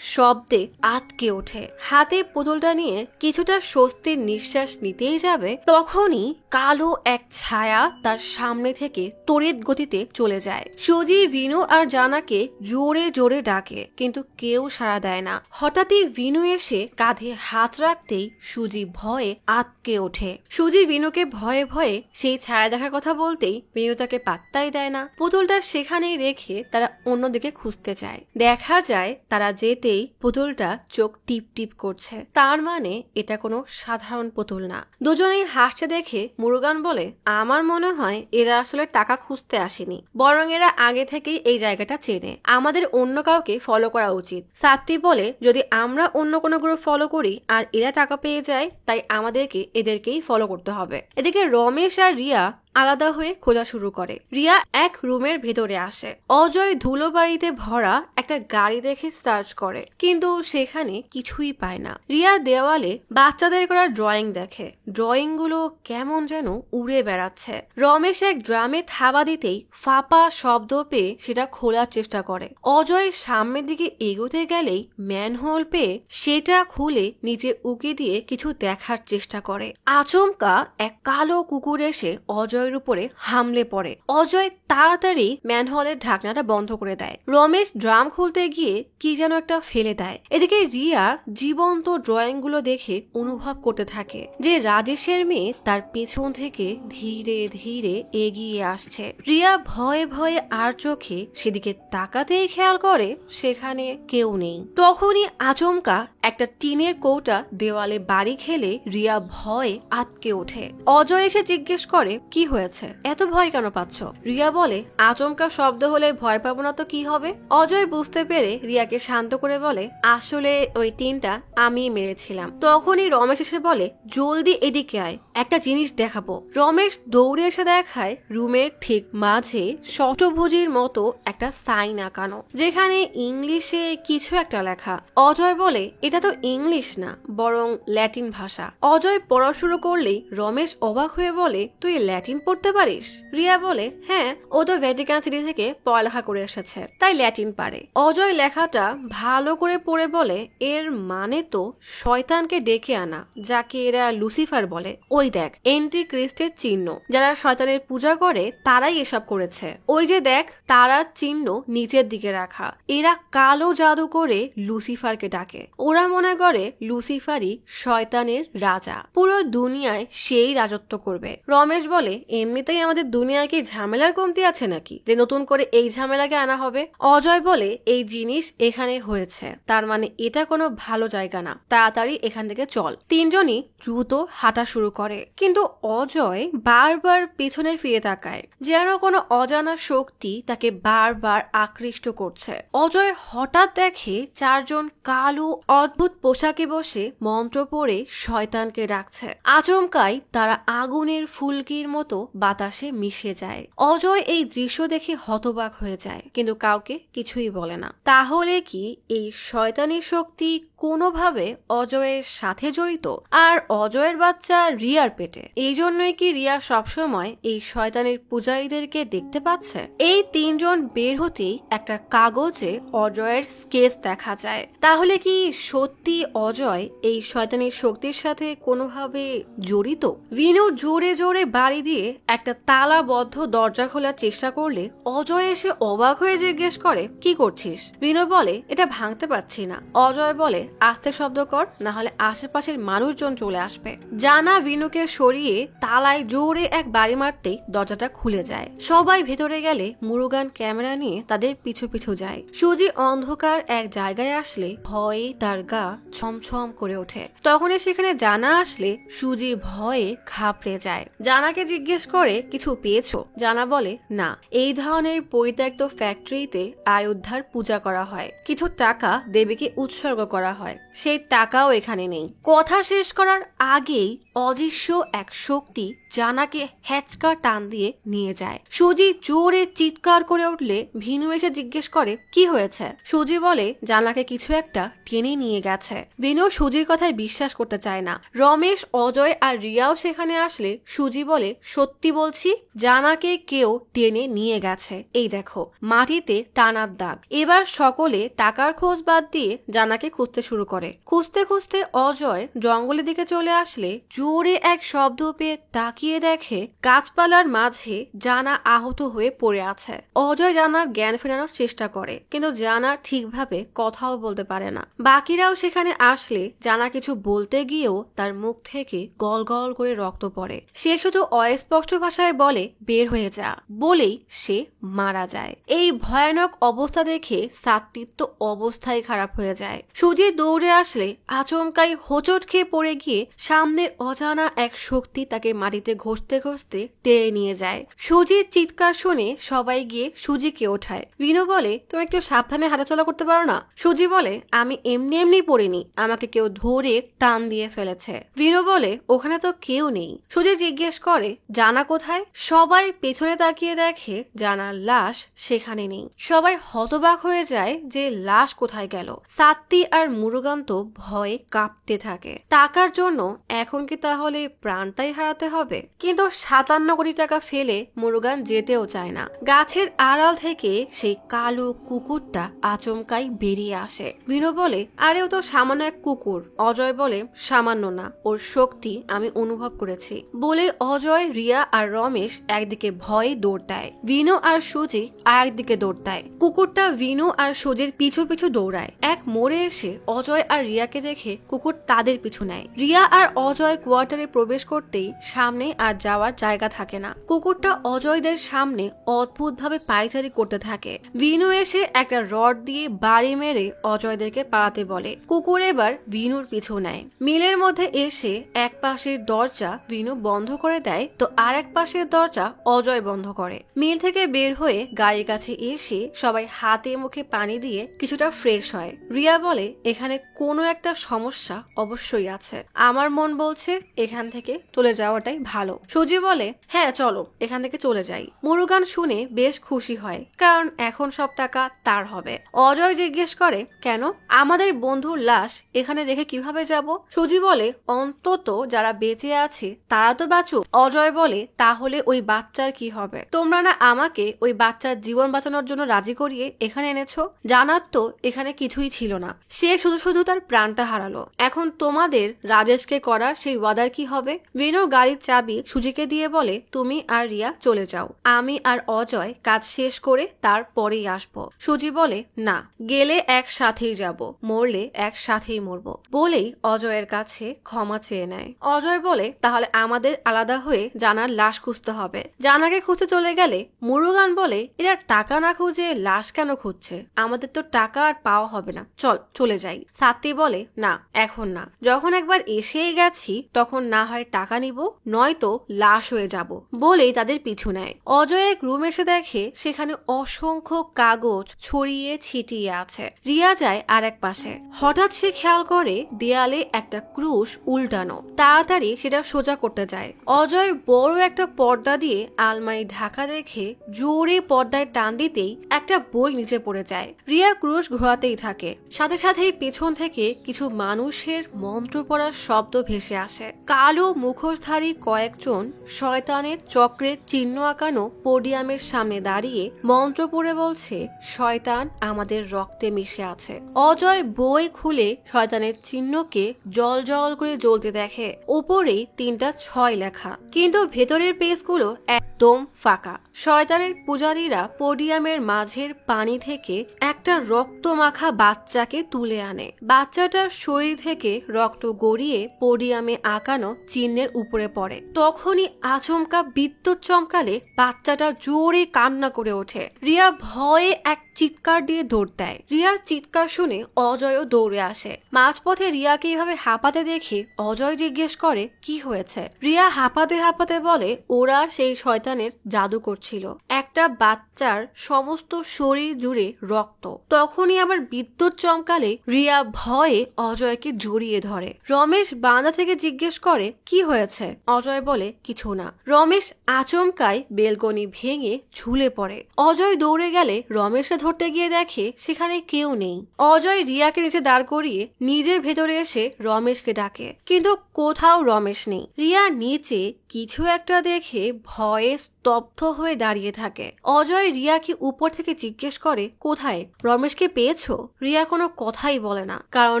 শব্দে আটকে ওঠে। হাতে পুতুলটা নিয়ে কিছুটা স্বস্তির নিঃশ্বাস নিতেই যাবে, তখনই কালো এক ছায়া তার সামনে থেকে তড়িৎ গতিতে চলে যায়। সুজি বিনু আর জানাকে জোরে জোরে ডাকে, কিন্তু কেউ সাড়া দেয় না। হঠাৎই বিনু এসে কাঁধে হাত রাখতেই সুজি ভয়ে আটকে ওঠে। সুজি বিনুকে ভয়ে ভয়ে সেই ছায়া দেখার কথা বলতেই বিনু তাকে পাত্তাই দেয় না। পুতুলটা সেখানেই রেখে তারা অন্যদিকে খুঁজতে যায়। দেখা যায় তারা যেতেই পুতুলটা চোখ টিপ টিপ করছে, তার মানে এটা কোনো সাধারণ পুতুল না। দুজনেই হাসতে দেখে মুরুগান বলে, আমার মনে হয় এরা আসলে টাকা খুঁজতে আসেনি, বরং এরা আগে থেকেই এই জায়গাটা চেনে, আমাদের অন্য কাউকে ফলো করা উচিত। সাত্তি বলে, যদি আমরা অন্য কোনো গ্রুপ ফলো করি আর এরা টাকা পেয়ে যায়, তাই আমাদেরকে এদেরকেই ফলো করতে হবে। এদিকে রমেশ আর রিয়া আলাদা হয়ে খোঁজা শুরু করে। রিয়া এক রুমের ভেতরে আসে। অজয় ধুলোবাড়িতে ভরা একটা গাড়ি দেখে সার্চ করে, কিন্তু সেখানে কিছুই পায় না। রিয়া দেওয়ালে বাচ্চাদের করা ড্রয়িং দেখে, ড্রয়িং গুলো কেমন যেন উড়ে বেড়াচ্ছে। রমেশ এক ড্রামে থাবা দিতেই ফাঁপা শব্দ পেয়ে সেটা খোলার চেষ্টা করে। অজয় সামনের দিকে এগোতে গেলেই ম্যানহোল পেয়ে সেটা খুলে নিচে উকি দিয়ে কিছু দেখার চেষ্টা করে। আচমকা এক কালো কুকুর এসে অজয় উপরে হামলে পড়ে। অজয় তাড়াতাড়ি ম্যানহোলের ঢাকনাটা বন্ধ করে দেয়। রমেশ ড্রাম খুলতে গিয়ে কি যেন একটা ফেলে দেয়। এদিকে রিয়া জীবন্ত ড্রয়িং গুলো দেখে অনুভব করতে থাকে যে রাজেশের মেয়ে তার পেছন থেকে ধীরে ধীরে এগিয়ে আসছে। রিয়া ভয়ে ভয়ে আর চোখে সেদিকে তাকাতেই খেয়াল করে সেখানে কেউ নেই। তখনই আচমকা একটা টিনের কৌটা দেওয়ালে বাড়ি খেলে রিয়া ভয়ে আটকে ওঠে। অজয় এসে জিজ্ঞেস করে, কি হয়েছে? হয়েছে, এত ভয় কেন পাচ্ছ? রিয়া বলে, আচমকা শব্দ হলে ভয় পাবো না তো কি হবে? অজয় বুঝতে পেরে রিয়াকে শান্ত করে বলে, আসলে ওই টিনটা আমি মেরেছিলাম। তখনই রমেশ এসে বলে, জলদি এদিকে আয়, একটা জিনিস দেখাবো। রমেশ দৌড়ে এসে দেখায় রুমের ঠিক মাঝে ষটভুজির মতো একটা সাইন আঁকানো, যেখানে ইংলিশে কিছু একটা লেখা। অজয় বলে, এটা তো ইংলিশ না, বরং ল্যাটিন ভাষা। অজয় পড়া শুরু করলেই রমেশ অবাক হয়ে বলে, তুই ল্যাটিন পড়তে পারিস? রিয়া বলে, হ্যাঁ, ও তো ভ্যাটিকান সিটি থেকে পড়ালেখা করে এসেছে, তাই ল্যাটিন পারে। অজয় লেখাটা ভালো করে পড়ে বলে, এর মানে তো শয়তানকে ডেকে আনা, যাকে এরা লুসিফার বলে। ওই দেখ, এন্টি ক্রিস্টের চিহ্ন, যারা শয়তানের পূজা করে তারাই এসব করেছে। ওই যে দেখ, তারা চিহ্ন নিচের দিকে রাখা। এরা কালো জাদু করে লুসিফারকে ডাকে। ওরা মনে করে লুসিফারই শয়তানের রাজা, পুরো দুনিয়ায় সেই রাজত্ব করবে। রমেশ বলে, এমনিতেই আমাদের দুনিয়ায় কি ঝামেলার কমতি আছে নাকি যে নতুন করে এই ঝামেলাকে আনা হবে? অজয় বলে, এই জিনিস এখানে হয়েছে, তার মানে এটা কোনো ভালো জায়গা না, তাড়াতাড়ি এখান থেকে চল। তিনজনই দ্রুত হাঁটা শুরু করে, কিন্তু অজয় বারবার পেছনে ফিরে তাকায়, যেন কোনো অজানা শক্তি তাকে বারবার আকৃষ্ট করছে। অজয় হঠাৎ দেখে চারজন কালো অদ্ভুত পোশাকে বসে মন্ত্র পড়ে শয়তানকে ডাকছে। আচমকাই তারা আগুনের ফুলকির মতো বাতাসে মিশে যায়। অজয় এই দৃশ্য দেখে হতবাক হয়ে যায়, কিন্তু কাউকে কিছুই বলে না। তাহলে কি এই শয়তানি শক্তি কোনোভাবে অজয়ের সাথে জড়িত, আর অজয়ের বাচ্চা রিয়ার পেটে? এই জন্যই কি রিয়া সবসময় এই শয়তানের পূজারীদেরকে দেখতে পাচ্ছে? এই তিনজন বের হতেই একটা কাগজে অজয়ের স্কেচ দেখা যায়। তাহলে কি সত্যি অজয় এই শয়তানের শক্তির সাথে কোনোভাবে জড়িত? বিনু জোরে জোরে বাড়ি দিয়ে একটা তালাবদ্ধ দরজা খোলার চেষ্টা করলে অজয় এসে অবাক হয়ে জিজ্ঞেস করে, কি করছিস? বিনু বলে, এটা ভাঙতে পারছি না। অজয় বলে, আস্তে শব্দ কর, না হলে আশেপাশের মানুষজন চলে আসবে। জানা বিনুকে সরিয়ে তালায় জোরে এক বাড়ি মারতেই দরজাটা খুলে যায়। সবাই ভেতরে গেলে মুরুগান ক্যামেরা নিয়ে তাদের পিছু পিছু যায়। সুজি অন্ধকার এক জায়গায় আসলে ভয়ে তার গা ছমছম করে ওঠে। তখনই সেখানে জানা আসলে সুজি ভয়ে ঘাবড়ে যায়। জানাকে জিজ্ঞেস করে, কিছু পেয়েছো? জানা বলে, না, এই ধরনের পরিত্যক্ত ফ্যাক্টরিতে আয় উদ্ধার পূজা করা হয়, কিছু টাকা দেবীকে উৎসর্গ করা হয়, সেই টাকাও এখানে নেই। কথা শেষ করার আগেই অদৃশ্য এক শক্তি জানাকে হ্যাচকা টান দিয়ে নিয়ে যায়। সুজি জোরে চিৎকার করে উঠলে ভিনু এসে জিজ্ঞেস করে, কি হয়েছে? সুজি বলে, জানাকে কিছু একটা টেনে নিয়ে গেছে। ভিনু সুজির কথায় বিশ্বাস করতে চায় না। রমেশ, অজয় আর রিয়াও সেখানে আসলে সুজি বলে, সত্যি বলছি, জানাকে কেউ টেনে নিয়ে গেছে। এই দেখো, মাটিতে টানার দাগ। এবার সকলে টাকার খোঁজ বাদ দিয়ে জানাকে খুঁজতে শুরু করে। খুঁজতে খুঁজতে অজয় জঙ্গলের দিকে চলে আসলে জোরে এক শব্দ পেয়ে তাকিয়ে দেখে গাছপালার মাঝে জানা আহত হয়ে পড়ে আছে। অজয় জানার জ্ঞান ফেরানোর চেষ্টা করে, কিন্তু জানা ঠিকভাবে কথাও বলতে পারে না। বাকিরাও সেখানে আসলে জানা কিছু বলতে গিয়েও তার মুখ থেকে গল গল করে রক্ত পড়ে। সে শুধু অস্পষ্ট ভাষায় বলে, বের হয়ে যা, বলেই সে মারা যায়। এই ভয়ানক অবস্থা দেখে সাত্বির তো অবস্থাই খারাপ হয়ে যায়। সুজি দৌড়ে আসলে আচমকাই হোঁচট খেয়ে পড়ে গিয়ে সামনের অজানা এক শক্তি তাকে মাটিতে ঘষতে ঘষতে টেনে নিয়ে যায়। সুজির চিৎকার শুনে সবাই গিয়ে সুজিকে ওঠায়। বিনু বলে, তুমি একটু সাবধানে হাঁটাচলা করতে পারো না? সুজি বলে, আমি এমনি এমনি পড়িনি, আমাকে কেউ ধরে টান দিয়ে ফেলেছে। বিনু বলে, ওখানে তো কেউ নেই। সুজি জিজ্ঞেস করে, জানা কোথায়? সবাই পেছনে তাকিয়ে দেখে জানার লাশ সেখানে নেই। সবাই হতবাক হয়ে যায় যে লাশ কোথায় গেল। সাত্তি আর মুরুগান তো ভয়ে কাঁপতে থাকে। টাকার জন্য এখন কি তাহলে প্রাণটাই হারাতে হবে? কিন্তু 57 কোটি টাকা ফেলে মুরুগান যেতেও চায় না। গাছের আড়াল থেকে সেই কালো কুকুরটা আচমকাই বেরিয়ে আসে। বিনু বলে, আরে ও তো সামান্য এক কুকুর। অজয় বলে, সামান্য না, ওর শক্তি আমি অনুভব করেছি। বলে অজয়, রিয়া আর রমেশ একদিকে ভয়ে দৌড় দেয়। বিনু আর সুজি আর একদিকে দৌড় দেয়। কুকুরটা বিনু আর সুজির পিছু পিছু দৌড়ায়। এক মোড়ে এসে অজয় আর রিয়াকে দেখে কুকুর তাদের পিছু নেয়। রিয়া আর অজয় কোয়ার্টারে প্রবেশ করতেই সামনে আর যাওয়ার জায়গা থাকে না। কুকুরটা অজয়দের সামনে অদ্ভুতভাবে পায়চারি করতে থাকে। বিনু এসে একটা রড দিয়ে বাড়ি মেরে অজয়দেরকে পালাতে বলে। কুকুর এবার বিনুর পিছু নেয়। মিলের মধ্যে এসে এক পাশের দরজা বিনু বন্ধ করে দেয়, তো আরেক পাশের দরজা অজয় বন্ধ করে। মিল থেকে বের হয়ে গাড়ির কাছে এসে সবাই হাতে মুখে পানি দিয়ে কিছুটা ফ্রেশ হয়। রিয়া বলে, এখানে কোনো একটা সমস্যা অবশ্যই আছে, আমার মন বলছে এখান থেকে চলে যাওয়াটাই ভালো। সুজি বলে, হ্যাঁ চলো এখান থেকে চলে যাই। মুরুগান শুনে বেশ খুশি হয়, কারণ এখন সব টাকা তার হবে। অজয় জিজ্ঞেস করে, কেন? আমাদের বন্ধুর লাশ এখানে রেখে কিভাবে যাব? সুজি বলে, অন্তত যারা বেঁচে আছে তারা তো বাঁচুক। অজয় বলে, তাহলে ওই বাচ্চার কি হবে? তোমরা না আমাকে ওই বাচ্চার জীবন বাঁচানোর জন্য রাজি করিয়ে এখানে এনেছো? জানার তো এখানে কিছুই ছিল না, সে শুধু শুধু তার প্রাণটা হারালো। এখন তোমাদের রাজেশকে করার সেই ওয়াদার কি হবে? বিনু গাড়ির চাবি সুজিকে দিয়ে বলে, তুমি আর রিয়া চলে যাও, আমি আর অজয় কাজ শেষ করে তারপরেই আসবো। সুজি বলে, না, গেলে একসাথেই যাব, মরলে একসাথেই মরবো বলেই অজয়ের কাছে ক্ষমা চেয়ে নেয়। অজয় বলে, তাহলে আমাদের আলাদা হয়ে জানার লাশ খুঁজতে হবে। জানাকে খুঁজতে চলে গেলে মুরুগান বলে, এরা টাকা না খুঁজে লাশ কেন খুঁজছে? আমাদের তো টাকা আর পাওয়া হবে না, চল চলে যাই। সাত্তি বলে, না এখন না, যখন একবার এসেই গেছি তখন না হয় টাকা নিব, নয়তো লাশ হয়ে যাব বলেই তাদের পিছু নেয়। অজয়ের রুম এসে দেখে সেখানে অসংখ্য কাগজ ছড়িয়ে ছিটিয়ে আছে। রিয়া যায় আর এক পাশে। হঠাৎ সে খেয়াল করে দেয়ালে একটা ক্রুশ উল্টানো, তাড়াতাড়ি সেটা সোজা করতে যায়। অজয় বড় একটা পর্দা দিয়ে আলমারি ঢাকা দেখে জোরে পর্দায় টান দিতেই একটা বই নিচে পড়ে যায়। রিয়া ক্রুশ ঘোরাতেই থাকে, সাথে সাথেই পেছন থেকে কিছু মানুষের মন্ত্র পড়ার শব্দ ভেসে আসে। কালো মুখোশধারী কয়েকজন শয়তানের চক্রের চিহ্ন আঁকানো পোডিয়ামের সামনে দাঁড়িয়ে মন্ত্র পড়ে বলছে, শয়তান আমাদের রক্তে মিশে আছে। অজয় বই খুলে শয়তানের চিহ্নকে জল জল করে জ্বলতে দেখে। উপরেই 3টা 6 লেখা, কিন্তু ভেতরের পেজগুলো একদম ফাঁকা। শয়তানের পূজারীরা পোডিয়ামের মাঝের পানি থেকে একটা রক্ত মাখা বাচ্চাকে তুলে আনে। বাচ্চাটার শরীর থেকে রক্ত গড়িয়ে পোডিয়ামে আঁকানো চিহ্নের উপরে পড়ে। তখনই আচমকা বিদ্যুৎ চমকালে বাচ্চাটা জোরে কান্না করে ওঠে। রিয়া ভয়ে এক চিৎকার দিয়ে দৌড় দেয়। রিয়ার চিৎকার শুনে অজয়ও দৌড়ে আসে। মাঝপথে রিয়াকে এইভাবে হাঁপাতে দেখে অজয় জিজ্ঞেস করে, কি হয়েছে? রিয়া হাঁপাতে হাঁপাতে বলে, ওরা সেই শয়তানের জাদু করছিল, একটা বাচ্চার সমস্ত শরীর জুড়ে রক্ত। তখনই আবার বিদ্যুৎ চমকালে রিয়া ভয়ে অজয়কে জড়িয়ে ধরে। রমেশ বারান্দা থেকে জিজ্ঞেস করে, কি হয়েছে? অজয় বলে, কিছু না। রমেশ আচমকায় বেলকনি ভেঙে ঝুলে পড়ে। অজয় দৌড়ে গেলে রমেশকে ধরতে গিয়ে দেখে সেখানে কেউ নেই। অজয় রিয়াকে নিচে দাঁড় করিয়ে নিজের ভেতরে এসে রমেশকে ডাকে, কিন্তু কোথাও রমেশ নেই। রিয়া নিচে কিছু একটা দেখে ভয়ে স্তব্ধ হয়ে দাঁড়িয়ে থাকে। অজয় রিয়াকে উপর থেকে জিজ্ঞেস করে, কোথায়? রমেশকে পেয়েছো? রিয়া কোনো কথাই বলে না, কারণ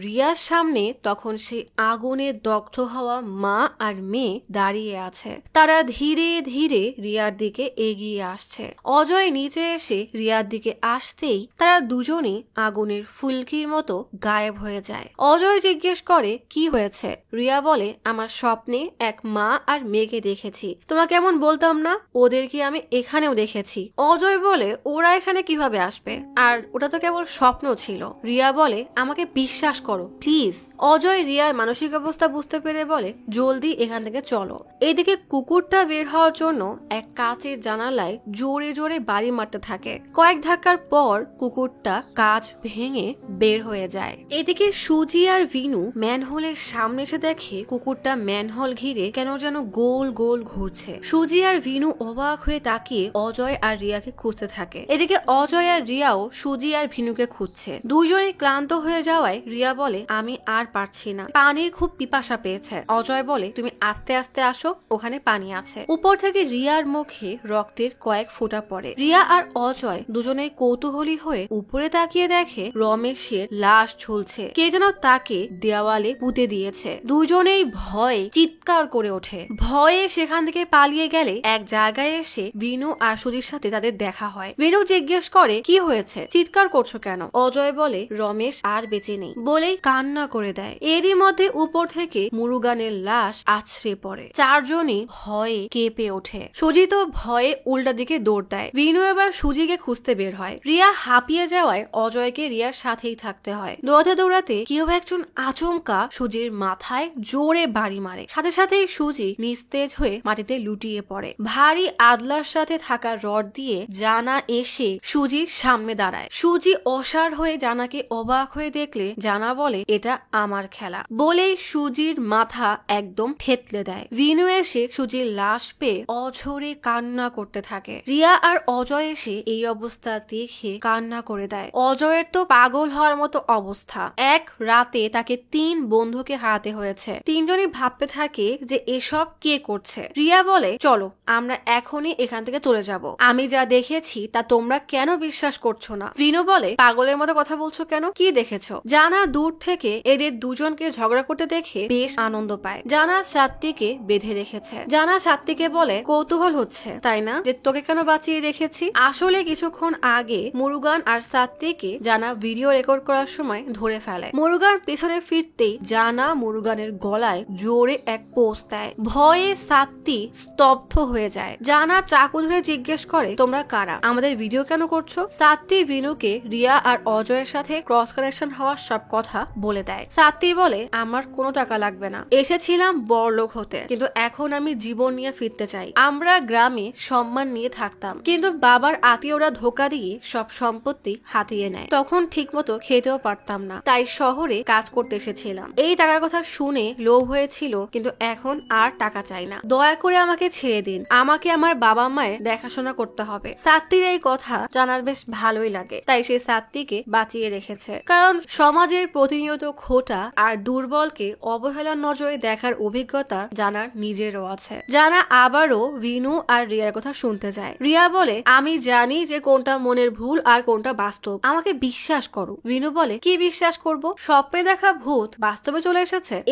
রিয়ার সামনে তখন সেই আগুনে দগ্ধ হওয়া মা আর মেয়ে দাঁড়িয়ে আছে। তারা ধীরে ধীরে রিয়ার দিকে এগিয়ে আসছে। অজয় নিচে এসে রিয়ার দিকে আসতেই তারা দুজনেই আগুনের ফুলকির মতো গায়েব হয়ে যায়। অজয় জিজ্ঞেস করে, কি হয়েছে? রিয়া বলে, আমার স্বপ্নে এক মা আর মেয়েকে দেখেছি, তোমাকে এমন বলতাম না, ওদেরকে আমি এখানেও দেখেছি। অজয় বলে, ওরা এখানে কিভাবে আসবে? আর ওটা তো কেবল স্বপ্ন ছিল। রিয়া বলে, আমাকে বিশ্বাস করো প্লিজ। অজয় রিয়ার মানসিক অবস্থা বুঝতে পেরে বলে, জলদি এখান থেকে চলো। এদিকে কুকুরটা বের হওয়ার জন্য এক কাচের জানালায় জোরে জোরে বাড়ি মারতে থাকে। কয়েক ধাক্কার পর কুকুরটা কাঁচ ভেঙে বের হয়ে যায়। এদিকে সুজি আর ভিনু ম্যানহোলের সামনে এসে দেখে কুকুরটা ম্যানহোল ঘিরে কেন যেন গোল গোল ঘুরছে। সুজি আর ভিনু অবাক হয়ে তাকিয়ে অজয় আর রিয়াকে খুঁজতে থাকে। এদিকে অজয় আর রিয়াও সুজি আর ভিনুকে খুঁজছে। দুজনেই ক্লান্ত হয়ে যাওয়ায় রিয়া বলে, আমি আর পারছি না, পানির খুব পিপাসা পেয়েছে। অজয় বলে, তুমি আস্তে আস্তে আসো, ওখানে পানি আছে। উপর থেকে রিয়ার মুখে রক্তের কয়েক ফোঁটা পড়ে। রিয়া আর অজয় দুজনেই কৌতূহলী হয়ে উপরে তাকিয়ে দেখে রমেশের লাশ ঝুলছে। কে যেন তাকে দেওয়ালে পুঁতে দিয়েছে। দুজনেই ভয়ে চিৎকার করে ওঠে। ভয়ে সেখান থেকে পালিয়ে গেলে এক জায়গায় এসে বিনু আর সুজির সাথে তাদের দেখা হয়। বিনু জিজ্ঞেস করে কি হয়েছে, চিৎকার করছো কেন? অজয় বলে রমেশ আর বেঁচে নেই বলেই কান্না করে দেয়। এরই মধ্যে উপর থেকে মুরুগানের লাশ আছড়ে পড়ে। চারজনই ভয়ে কেঁপে ওঠে। সুজি তো ভয়ে উল্টা দিকে দৌড় দেয়। বিনু এবার সুজিকে খুঁজতে বের হয়। রিয়া হাঁপিয়ে যাওয়ায় অজয়কে রিয়ার সাথেই থাকতে হয়। দৌড়াতে দৌড়াতে কেউ একজন আচমকা সুজির মাথায় জোরে বাড়ি মারে। সাথে সাথেই সুজি নিস্তেজ হয়ে মাটিতে লুটিয়ে পড়ে। ভারী আদলার সাথে থাকা রড দিয়ে জানা এসে সুজির সামনে দাঁড়ায়। সুজি অসাড় হয়ে জানাকে অবাক হয়ে দেখলে জানা বলে এটা আমার খেলা বলেই সুজির মাথা একদম থেতলে দেয়। বিনু এসে সুজির লাশ পেয়ে অঝরে কান্না করতে থাকে। রিয়া আর অজয় এসে এই অবস্থা দেখে কান্না করে দেয়। অজয়ের তো পাগল হওয়ার মতো অবস্থা। এক রাতে তাকে 3 বন্ধুকে হারাতে হয়েছে। তিনজনই ভাবতে থাকে যে এসব কে করছে। রিয়া বলে চলো আমরা এখনই এখান থেকে চলে যাব। আমি যা দেখেছি তা তোমরা কেন বিশ্বাস করছো না? বিনু বলে পাগলের মতো কথা বলছো কেন? কি দেখেছো? জানা দূর থেকে এদের দুজনকে ঝগড়া করতে দেখে বেশ আনন্দ পায়। জানা সাত্তিকে বেঁধে রেখেছে। জানা সাত্তিকে বলে কৌতূহল হচ্ছে তাই না যে তোকে কেন বাঁচিয়ে রেখেছি? আসলে কিছুক্ষণ আগে মুরুগান আর সাত্তিকে জানা ভিডিও রেকর্ড করার সময় ধরে ফেলে। মুরুগান পেছনে ফিরতেই জানা মুরুগানের গলায় জোরে এক পোস্ট দেয়। ভয়ে সাত্তি স্তব্ধ হয়ে যায়। জানা চাকু ধরে জিজ্ঞেস করে তোমরা কারা, আমাদের ভিডিও কেন করছো? সাত্তি বিনুকে রিয়া আর অজয়ের সাথে ক্রস কানেকশন হওয়ার সব কথা বলে দেয়। সাত্তি বলে আমার কোনো টাকা লাগবে না, এসেছিলাম বড়লোক হতে, কিন্তু এখন আমি জীবন নিয়ে ফিরতে চাই। আমরা গ্রামে সম্মান নিয়ে থাকতাম, কিন্তু বাবার আত্মীয়রা ধোকা দিয়ে সব সম্পত্তি হাতিয়ে নেয়। তখন ঠিক মতো খেতেও পারতাম না, তাই শহরে কাজ করতে এসেছিলাম। এই টাকার কথা শুনে লোভ হয়েছিল, কিন্তু এখন আর টাকা চাই না। দয়া করে আমাকে ছেড়ে দিন, আমাকে আমার বাবা মায়ের দেখাশোনা করতে হবে। সাত্তির এই কথা জানার বেশ ভালোই লাগে, তাই সে সাত্তিকে বাঁচিয়ে রেখেছে। কারণ সমাজের প্রতিনিয়ত খোটা আর দুর্বলকে অবহেলার নজরে দেখার অভিজ্ঞতা জানার নিজেরও আছে। জানা আবারও বিনু আর রিয়ার কথা শুনতে যায়। রিয়া বলে আমি জানি যে কোনটা মনের ভুল আর কোনটা বাস্তব, আমাকে বিশ্বাস করো। বিনু বলে কি বিশ্বাস করব? স্বপ্নে দেখা ভূত বাস্তবে চলে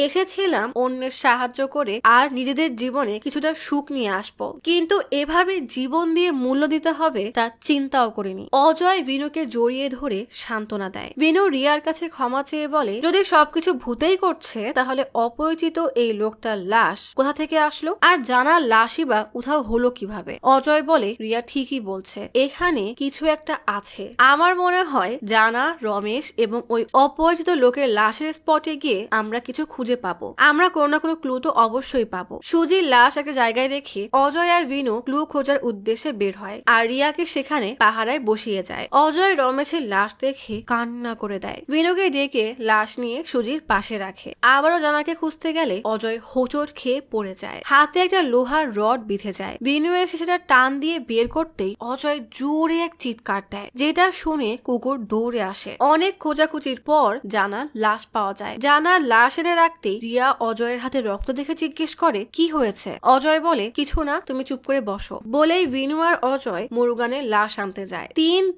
এসেছিলাম অন্যের সাহায্য করে আর নিজেদের জীবনে কিছুটা সুখ নিয়ে আসবো, কিন্তু এভাবে জীবন দিয়ে মূল্য দিতে হবে তা চিন্তাও করিনি। অজয় বিনুকে জড়িয়ে ধরে সান্ত্বনা দেয়। বিনু রিয়ার কাছে ক্ষমা চেয়ে বলে যদি সবকিছু ভূতেই করছে তাহলে অপরিচিত এই লোকটার লাশ কোথা থেকে আসলো, আর জানার লাশই বা উধাও হলো কিভাবে? অজয় বলে রিয়া ঠিকই বলছে, এখানে কিছু একটা আছে। আমার মনে হয় জানা, রমেশ এবং ওই অপরিচিত লোকের লাশের স্পটে গিয়ে আমরা কিছু খুঁজে পাবো। আমরা কোনো না কোনো ক্লু তো অবশ্যই পাবো। সুজির লাশ একটা জায়গায় রেখে অজয় আর বিনু ক্লু খোঁজার উদ্দেশ্যে বের হয় আর রিয়াকে সেখানে পাহারায় বসিয়ে যায়। অজয় রমেশের লাশ দেখে কান্না করে দেয়। বিনুকে ডেকে লাশ নিয়ে সুজির পাশে রাখে। আবারও জানাকে খুঁজতে গেলে অজয় হোঁচট খেয়ে পড়ে যায়। হাতে একটা লোহার রড বিঁধে যায়। বিনু এসে সেটা টান দিয়ে বের করতেই অজয় জোরে এক চিৎকার দেয়, যেটা শুনে কুকুর দৌড়ে আসে। অনেক খোঁজাখুচির পর জানার লাশ পাওয়া যায়। জানার লাশ এনে রাখতেই রিয়া অজয়ের হাতে রক্ত দেখে জিজ্ঞেস করে কি হয়েছে? অজয় বলে কিছু না, তুমি চুপ করে বসো বলেই বিনু আর অজয় মুরুগানের লাশ আনতে যায়।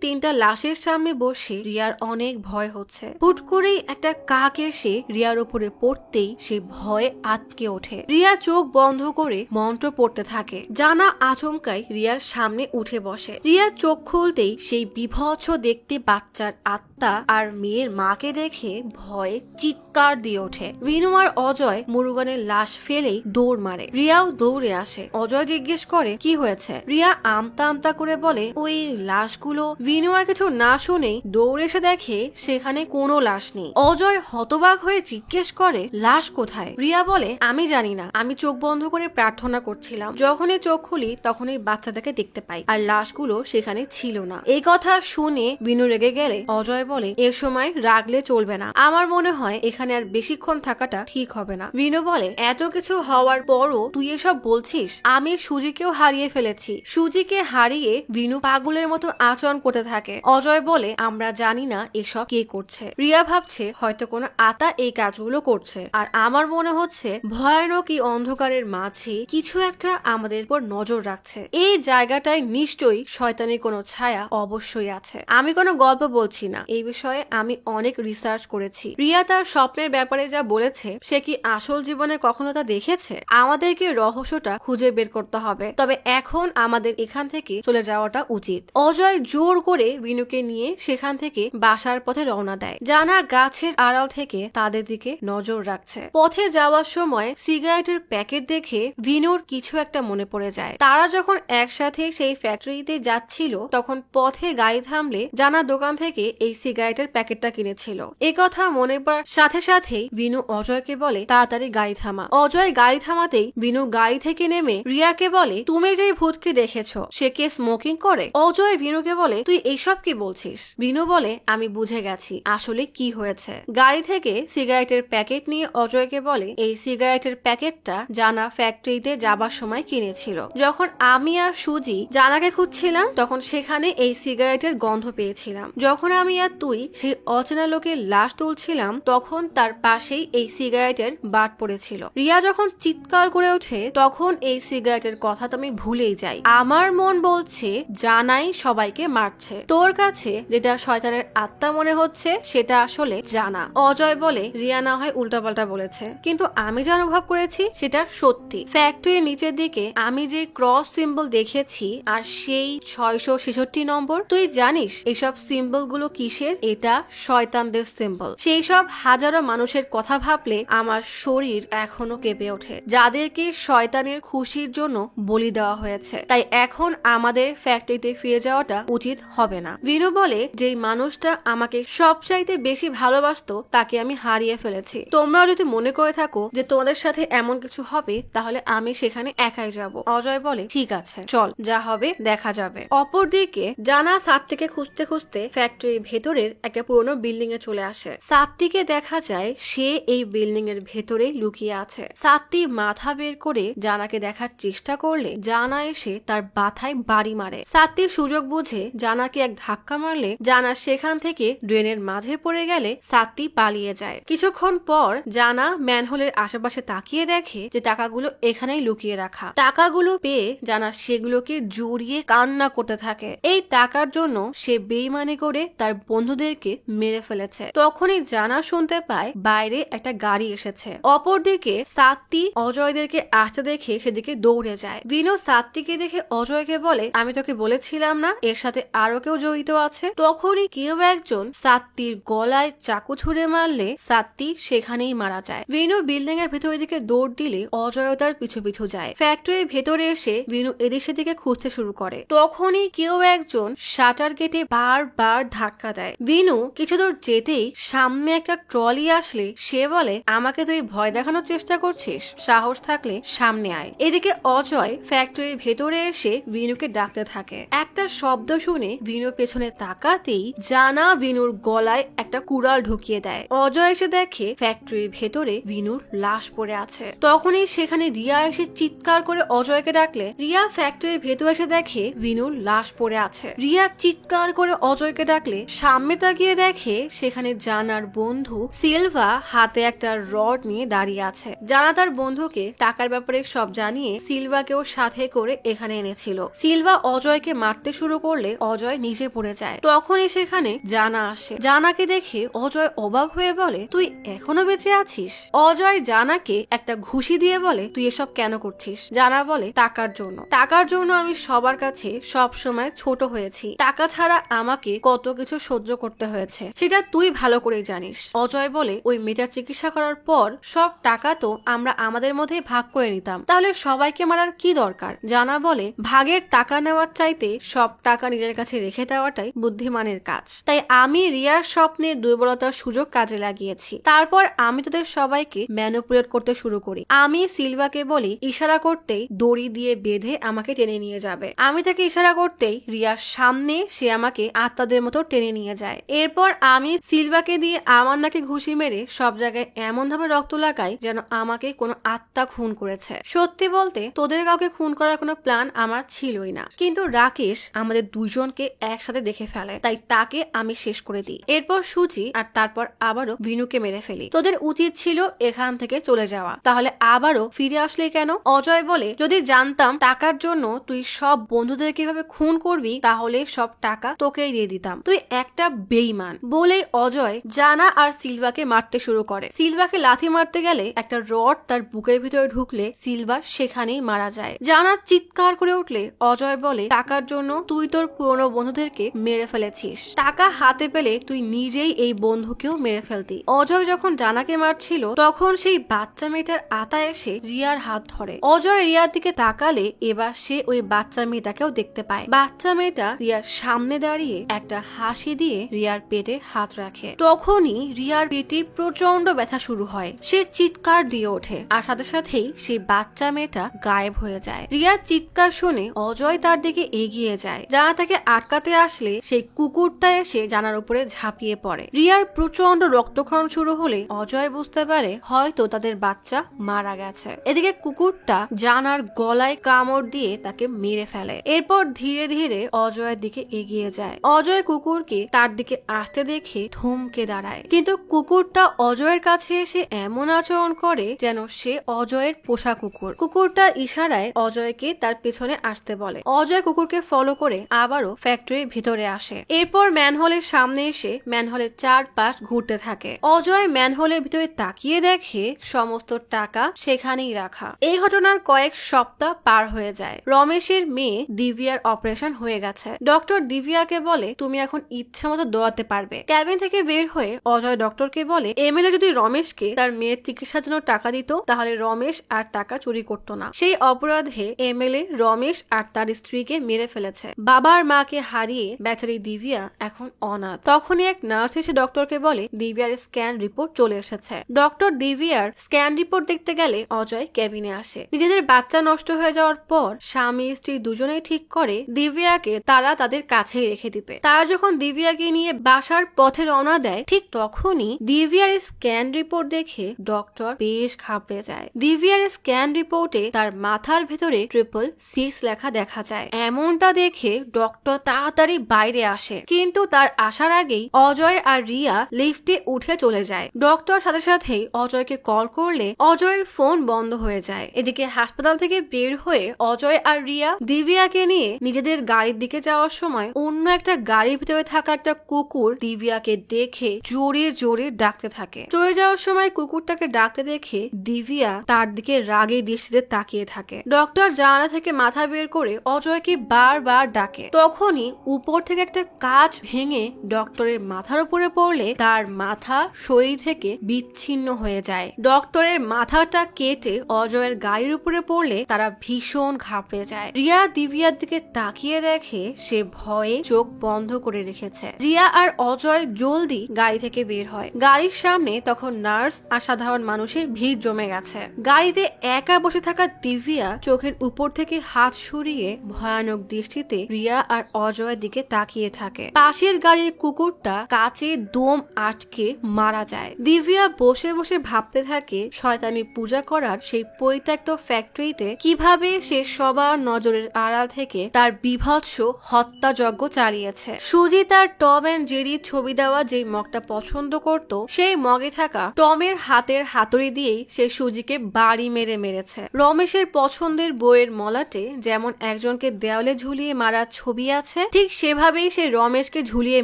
তিনটা লাশের সামনে বসে রিয়ার অনেক ভয় হচ্ছে। হুট করেই একটা কাক এসে রিয়ার উপরে পড়তেই সে ভয়ে আটকে ওঠে। রিয়া চোখ বন্ধ করে মন্ত্র পড়তে থাকে। জানা আচমকাই রিয়ার সামনে উঠে বসে। রিয়া চোখ খুলতেই সেই বিভৎস দেখতে বাচ্চার আত্মা আর মেয়ের মাকে দেখে ভয়ে চিৎকার দিয়ে ওঠে। বিনু আর অজয় মুরুগানের লাশ ফেলেই দৌড় মারে। রিয়াও দৌড়ে আসে। অজয় জিজ্ঞেস করে কি হয়েছে? রিয়া আমতা আমতা করে বলে ওই লাশগুলো। বিনু আর কিছু না শুনেই দৌড়ে এসে দেখে সেখানে কোনো লাশ নেই। অজয় হতবাক হয়ে জিজ্ঞেস করে লাশ কোথায়? রিয়া বলে আমি জানি না, আমি চোখ বন্ধ করে প্রার্থনা করছিলাম, যখনই চোখ খুলি তখনই বাচ্চাটাকে দেখতে পাই আর লাশগুলো সেখানে ছিল না। এই কথা শুনে বিনু রেগে গেলে অজয় বলে এ সময় রাগলে চলবে না, আমার মনে হয় এখানে আর বেশিক্ষণ থাকাটা ঠিক হবে না। বিনু বলে এত কিছু হওয়ার পরও তুই এসব বলছিস? আমি সুজিকেও হারিয়ে ফেলেছি। সুজিকে হারিয়ে বিনু পাগলের মতো আচরণ করতে থাকে। অজয় বলে আমরা জানি না এসব কে করছে। রিয়া ভাবছে হয়তো কোনো আত্মা এই কাজগুলো করছে, আর আমার মনে হচ্ছে ভয়ানক এই অন্ধকারের মাঝে কিছু একটা আমাদের উপর নজর রাখছে। এই জায়গাটায় নিশ্চয়ই শয়তানের কোনো ছায়া অবশ্যই আছে। আমি কোনো গল্প বলছি না, এই এই বিষয়ে আমি অনেক রিসার্চ করেছি। রিয়া তার স্বপ্নের ব্যাপারে যা বলেছে সে কি আসল জীবনে কখনো তা দেখেছে? আমাদেরকে রহস্যটা খুঁজে বের করতে হবে। তবে এখন আমাদের এখান থেকে চলে যাওয়াটা উচিত। অজয় জোর করে বিনুকে নিয়ে সেখান থেকে বাসার পথে রওনা দেয়। জানা গাছের আড়াল থেকে তাদের দিকে নজর রাখছে। পথে যাওয়ার সময় সিগারেটের প্যাকেট দেখে বিনুর কিছু একটা মনে পড়ে যায়। তারা যখন একসাথে সেই ফ্যাক্টরিতে যাচ্ছিল তখন পথে গাড়ি থামলে জানা দোকান থেকে এই সিগারেটের প্যাকেটটা কিনেছিল। এ কথা মনে পড়ার সাথে সাথেই বিনু অজয়কে বলে তাড়াতাড়ি গাড়ি থামা। অজয় গাড়ি থামাতেই বিনু গাড়ি থেকে নেমে রিয়াকে বলে তুমি যে ভূতকে দেখেছো সে কে স্মোকিং করে? অজয় বিনুকে বলে তুই এইসব কি বলছিস? বিনু বলে আমি বুঝে গেছি আসলে কি হয়েছে। গাড়ি থেকে সিগারেটের প্যাকেট নিয়ে অজয়কে বলে এই সিগারেটের প্যাকেটটা জানা ফ্যাক্টরিতে যাবার সময় কিনেছিল। যখন আমি আর সুজি জানাকে খুঁজছিলাম তখন সেখানে এই সিগারেটের গন্ধ পেয়েছিলাম। যখন আমি আর তুই সেই অচেনা লোকের লাশ তুলছিলাম তখন তার পাশেই এই সিগারেটের বাট পড়েছিল। রিয়া যখন চিৎকার করে ওঠে তখন এই সিগারেটের কথা তো আমি ভুলেই যাই। আমার মন বলছে জানাই সবাইকে মারছে। তোর কাছে যেটা শয়তানের আত্মা মনে হচ্ছে সেটা আসলে জানা। অজয় বলে রিয়া না হয় উল্টাপাল্টা বলেছে, কিন্তু আমি যা অনুভব করেছি সেটা সত্যি। ফ্যাক্টরির নিচের দিকে আমি যে ক্রস সিম্বল দেখেছি আর সেই 666 নম্বর, তুই জানিস এইসব সিম্বল গুলো কিসের? এটা শয়তানদের সিম্বল। সেই সব হাজারো মানুষের কথা ভাবলে আমার শরীর এখনো কেঁপে ওঠে, যাদেরকে শয়তানের খুশির জন্য বলি দেওয়া হয়েছে। তাই এখন আমাদের ফ্যাক্টরিতে ফিরে যাওয়াটা উচিত হবে না। বিনু বলে যেই মানুষটা আমাকে সবচাইতে বেশি ভালোবাসতো তাকে আমি হারিয়ে ফেলেছি। তোমরাও যদি মনে করে থাকো যে তোমাদের সাথে এমন কিছু হবে তাহলে আমি সেখানে একাই যাব। অজয় বলে ঠিক আছে চল, যা হবে দেখা যাবে। অপরদিকে জানা সাত্তিকে খুঁজতে খুঁজতে ফ্যাক্টরির ভেতরের একটা পুরোনো বিল্ডিং এ চলে আসে। সাত্তিকে দেখা যায় সে এই বিল্ডিং এর ভেতরে লুকিয়ে আছে। সাত্তি মাথা বের করে জানাকে দেখার চেষ্টা করলে জানা এসে তার মাথায় বাড়ি মারে। সাত্তির সুযোগ বুঝে জানাকে এক ধাক্কা মারলে জানা সেখান থেকে ড্রেনের মাঝে পড়ে গেলে সাত্তি পালিয়ে যায়। কিছুক্ষণ পর জানা ম্যানহোলের আশেপাশে তাকিয়ে দেখে যে টাকাগুলো এখানেই লুকিয়ে রাখা। টাকাগুলো পেয়ে জানা সেগুলোকে জড়িয়ে কান্না করতে থাকে। এই টাকার জন্য সে বেইমানি করে তার বন্ধুদেরকে মেরে ফেলেছে। তখনই জানা শুনতে পায় বাইরে একটা গাড়ি এসেছে। অপরদিকে সাত্তি অজয়দেরকে আসতে দেখে সেদিকে দৌড়ে যায়। বিনু সাত্তিকে দেখে অজয়কে বলে আমি তোকে বলেছিলাম না এর সাথে আরো কেউ জড়িত আছে? তখনই কেউ একজন সাত্তির গলায় চাকু ছুঁড়ে মারলে সাত্তি সেখানেই মারা যায়। বিনু বিল্ডিং এর ভেতরের দিকে দৌড় দিলে অজয় তার পিছু পিছু যায়। ফ্যাক্টরির ভেতরে এসে বিনু এদিক সেদিকে খুঁজতে শুরু করে। তখনই কেউ একজন শাটার গেটে বারবার ধাক্কা দেয়। বিনু কিছু দূর যেতেই সামনে একটা ট্রলি আসলে সে বলে আমাকে তুই ভয় দেখানোর চেষ্টা করছিস? সাহস থাকলে সামনে আয়। এদিকে অজয় ফ্যাক্টরির ভেতরে এসে বিনুকে ডাকতে থাকে। একটা শব্দ শুনে বিনু পেছনে তাকাতেই জানা বিনুর গলায় একটা কুড়াল ঢুকিয়ে দেয়। অজয় এসে দেখে ফ্যাক্টরির ভেতরে বিনুর লাশ পড়ে আছে। তখনই সেখানে রিয়া এসে চিৎকার করে অজয়কে ডাকলে রিয়া ফ্যাক্টরির ভেতরে এসে দেখে বিনুর লাশ পড়ে আছে। রিয়া চিৎকার করে অজয়কে ডাকলে সামনে তাকিয়ে দেখে সেখানে জানার বন্ধু সিলভা হাতে একটা রড নিয়ে দাঁড়িয়ে আছে। জানা তার বন্ধুকে টাকার ব্যাপারে সব জানিয়ে সিলভাকেও সাথে করে এখানে এনেছিল। সিলভা অজয়কে মারতে শুরু করলে অজয় নিচে পড়ে যায়। তখনই সেখানে জানা আসে। জানাকে দেখে অজয় অবাক হয়ে বলে তুই এখনো বেঁচে আছিস? অজয় জানাকে একটা ঘুষি দিয়ে বলে তুই এসব কেন করছিস? জানা বলে টাকার জন্য। টাকার জন্য আমি সবার কাছে সব সময় ছোট হয়েছি। টাকা ছাড়া আমাকে কত কিছু সহ্য করতে হয়েছে সেটা তুই ভালো করে জানিস। অজয় বলে ওই মেয়েটার চিকিৎসা করার পর সব টাকা তো আমরা আমাদের মধ্যে ভাগ করে নিতাম, তাহলে সবাইকে মারার কি দরকার? জানা বলে ভাগের টাকা নেওয়ার চাইতে সব টাকা নিজের কাছে রেখে দেওয়াটাই বুদ্ধিমানের কাজ। তাই আমি রিয়ার স্বপ্নের দুর্বলতার সুযোগ কাজে লাগিয়েছি। তারপর আমি তোদের সবাইকে ম্যানিপুলেট করতে শুরু করি। আমি সিলভাকে বলি ইশারা করতেই দড়ি দিয়ে বেঁধে আমাকে টেনে নিয়ে যাবে। আমি তাকে ইশারা করতেই রিয়ার সামনে সে আমাকে আত্মাদের মতো টেনে নিয়ে যায়। এরপর আমি সিলভাকে দিয়ে আমার নাকে ঘুষি মেরে সব জায়গায় এমন ভাবে রক্ত লাগাই যেন আমাকে কোনো আত্মা খুন করেছে। সত্যি বলতে তোদের কাউকে খুন করার কোনো প্ল্যান আমার ছিলই না, কিন্তু রাকেশ আমাদের দুজনকে একসাথে দেখে ফেলে, তাই তাকে আমি শেষ করে দিই। এরপর সুচি আর তারপর আবারও বিনুকে মেরে ফেলি। তোদের উচিত ছিল এখান থেকে চলে যাওয়া, তাহলে আবারও ফিরে আসলে কেন? অজয় বলে যদি জানতাম টাকার জন্য তুই সব বন্ধুদের কিভাবে খুন করবি তাহলে সব টাকা তোকেই দিয়ে দিতাম। তুই একটা বেঈমান বলে অজয় জানা আর সিলভাকে মারতে শুরু করে। সিলভাকে লাথি মারতে গেলে একটা রড তার বুকের ভিতরে ঢুকলে সিলভা সেখানেই মারা যায়। জানা চিৎকার করে উঠলে অজয় বলে, টাকার জন্য তুই তোর পুরনো বন্ধুদেরকে মেরে ফেলেছিস, টাকা হাতে পেলে তুই নিজেই এই বন্ধুকেও মেরে ফেলতি। অজয় যখন জানাকে মারছিল তখন সেই বাচ্চা মেয়েটার আতা এসে রিয়ার হাত ধরে। অজয় রিয়ার দিকে তাকালে এবার সে ওই বাচ্চা মেয়েটাকেও দেখতে পায়। বাচ্চা মেয়েটা রিয়ার সামনে দাঁড়িয়ে একটা হাসি দিয়ে রিয়ার পেটে হাত রাখে। তখনই রিয়ার পেটে প্রচন্ড ব্যথা শুরু হয়। সে চিৎকার দিয়ে ওঠে আর সাথে সাথেই সেই বাচ্চা মেয়েটা গায়েব হয়ে যায়। রিয়ার চিৎকার শুনে অজয় তার দিকে এগিয়ে যায়। জানা তাকে আটকাতে আসলে সেই কুকুরটা এসে জানার উপরে ঝাঁপিয়ে পড়ে। রিয়ার প্রচন্ড রক্তক্ষরণ শুরু হলে অজয় বুঝতে পারে হয়তো তাদের বাচ্চা মারা গেছে। এদিকে কুকুরটা জানার গলায় কামড় দিয়ে তাকে মেরে ফেলে। এরপর ধীরে ধীরে অজয়ের দিকে এগিয়ে যায়। অজয় কুকুরকে তার দিকে আসতে দেখে থমকে দাঁড়ায়, কিন্তু কুকুরটা অজয়ের কাছে এসে এমন আচরণ করে যেন সে অজয়ের পোষা কুকুর। কুকুরটা ইশারায় অজয়কে তার পেছনে আসতে বলে। অজয় কুকুরকে ফলো করে আবারও ফ্যাক্টরির ভিতরে আসে। এরপর ম্যানহোলের সামনে এসে ম্যানহোলের চারপাশ ঘুরতে থাকে। অজয় ম্যানহোলের ভিতরে তাকিয়ে দেখে সমস্ত টাকা সেখানেই রাখা। এই ঘটনার কয়েক সপ্তাহ পার হয়ে যায়। রমেশের মেয়ে দিব্যার অপারেশন হয়ে গেছে। ডক্টর দিব্যাকে বলে, তুমি এখন ইচ্ছা মতো দৌড়াতে পারবে। ক্যাবিন থেকে বের হয়ে অজয় ডক্টরকে বলে, এমএলএ যদি রমেশকে তার মেয়ের চিকিৎসার জন্য টাকা দিত তাহলে রমেশ আর টাকা চুরি করতো না। সেই অপরাধে এমএলএ রমেশ আর তার স্ত্রীকে মেরে ফেলেছে। বাবার মাকে হারিয়ে বেচারি দিব্যা এখন অনাথ। তখনই এক নার্স এসে ডক্টরকে বলে, দিব্যার স্ক্যান রিপোর্ট চলে এসেছে। ডক্টর দিব্যার স্ক্যান রিপোর্ট দেখতে গেলে অজয় ক্যাবিনে আসে। নিজেদের বাচ্চা নষ্ট হয়ে যাওয়ার পর স্বামী স্ত্রী দুজনেই ঠিক করে দিব্যাকে তারা তাদের কাছেই রেখে দিবে। তারা যখন দিব্যাকে নিয়ে বাসার পথে রওনা দেয় ঠিক তখনই দিব্যার স্ক্যান রিপোর্ট দেখে ডক্টর বেশ ঘাবড়ে যায়। দিব্যার স্ক্যান রিপোর্টে তার মাথার ভেতরে 666 লেখা দেখা যায়। এমনটা দেখে ডক্টর তাড়াতাড়ি বাইরে আসে, কিন্তু তার আসার আগেই অজয় আর রিয়া লিফটে উঠে চলে যায়। ডক্টর সাথে সাথেই অজয়কে কল করলে অজয়ের ফোন বন্ধ হয়ে যায়। এদিকে হাসপাতাল থেকে বের হয়ে অজয় আর রিয়া দিব্যাকে নিয়ে নিজেদের গাড়ির দিকে যাওয়ার সময় অন্য একটা গাড়ির ভিতরে থাকা একটা কুকুর দিব্যাকে দেখে জোরে জোরে ডাকতে থাকে। চলে যাওয়ার সময় কুকুরটাকে ডাকতে দেখে দিব্যা তার দিকে রাগে দৃষ্টিতে তাকিয়ে থাকে। ডক্টর জানালা থেকে মাথা বের করে অজয়কে বারবার ডাকে। তখনই উপর থেকে একটা কাঁচ ভেঙে ডক্টরের মাথার উপরে পড়লে তার মাথা শরীর থেকে বিচ্ছিন্ন হয়ে যায়। ডক্টরের মাথাটা কেটে অজয়ের গাড়ির উপরে পড়লে তারা ভীষণ ঘাবড়ে যায়। রিয়া দিব্যার দিকে তাকিয়ে দেখে সে ভয়ে চোখ বন্ধ করে রেখেছে। রিয়া আর অজয় জলদি গাড়ি থেকে বের হয়। গাড়ির সামনে তখন নার্স আর সাধারণ মানুষের ভিড় জমে গেছে। গাড়িতে একা বসে থাকা দিব্যা চোখের উপর থেকে হাত সরিয়ে ভয়ানক দৃষ্টিতে রিয়া আর অজয়ের দিকে তাকিয়ে থাকে। পাশের গাড়ির কুকুরটা কাঁচে দম আটকে মারা যায়। দিব্যা বসে বসে ভাবতে থাকে শয়তানি পূজা করার সেই পরিত্যক্ত ফ্যাক্টরিতে কিভাবে সে সবার নজরের আড়াল থেকে তার বিভৎস হত্যাযজ্ঞ চালিয়েছে। সুজি তার টম এন্ড জেরি ছবি দেওয়া যে মগটা পছন্দ করত সেই মগে থাকা টমের হাতের হাতুড়ি দিয়েই সে সুজিকে বাড়ি মেরেছে। রমেশের পছন্দের বইয়ের মলাটে যেমন একজনকে দেওয়ালে ঝুলিয়ে মারার ছবি আছে ঠিক সেভাবেই সে রমেশকে ঝুলিয়ে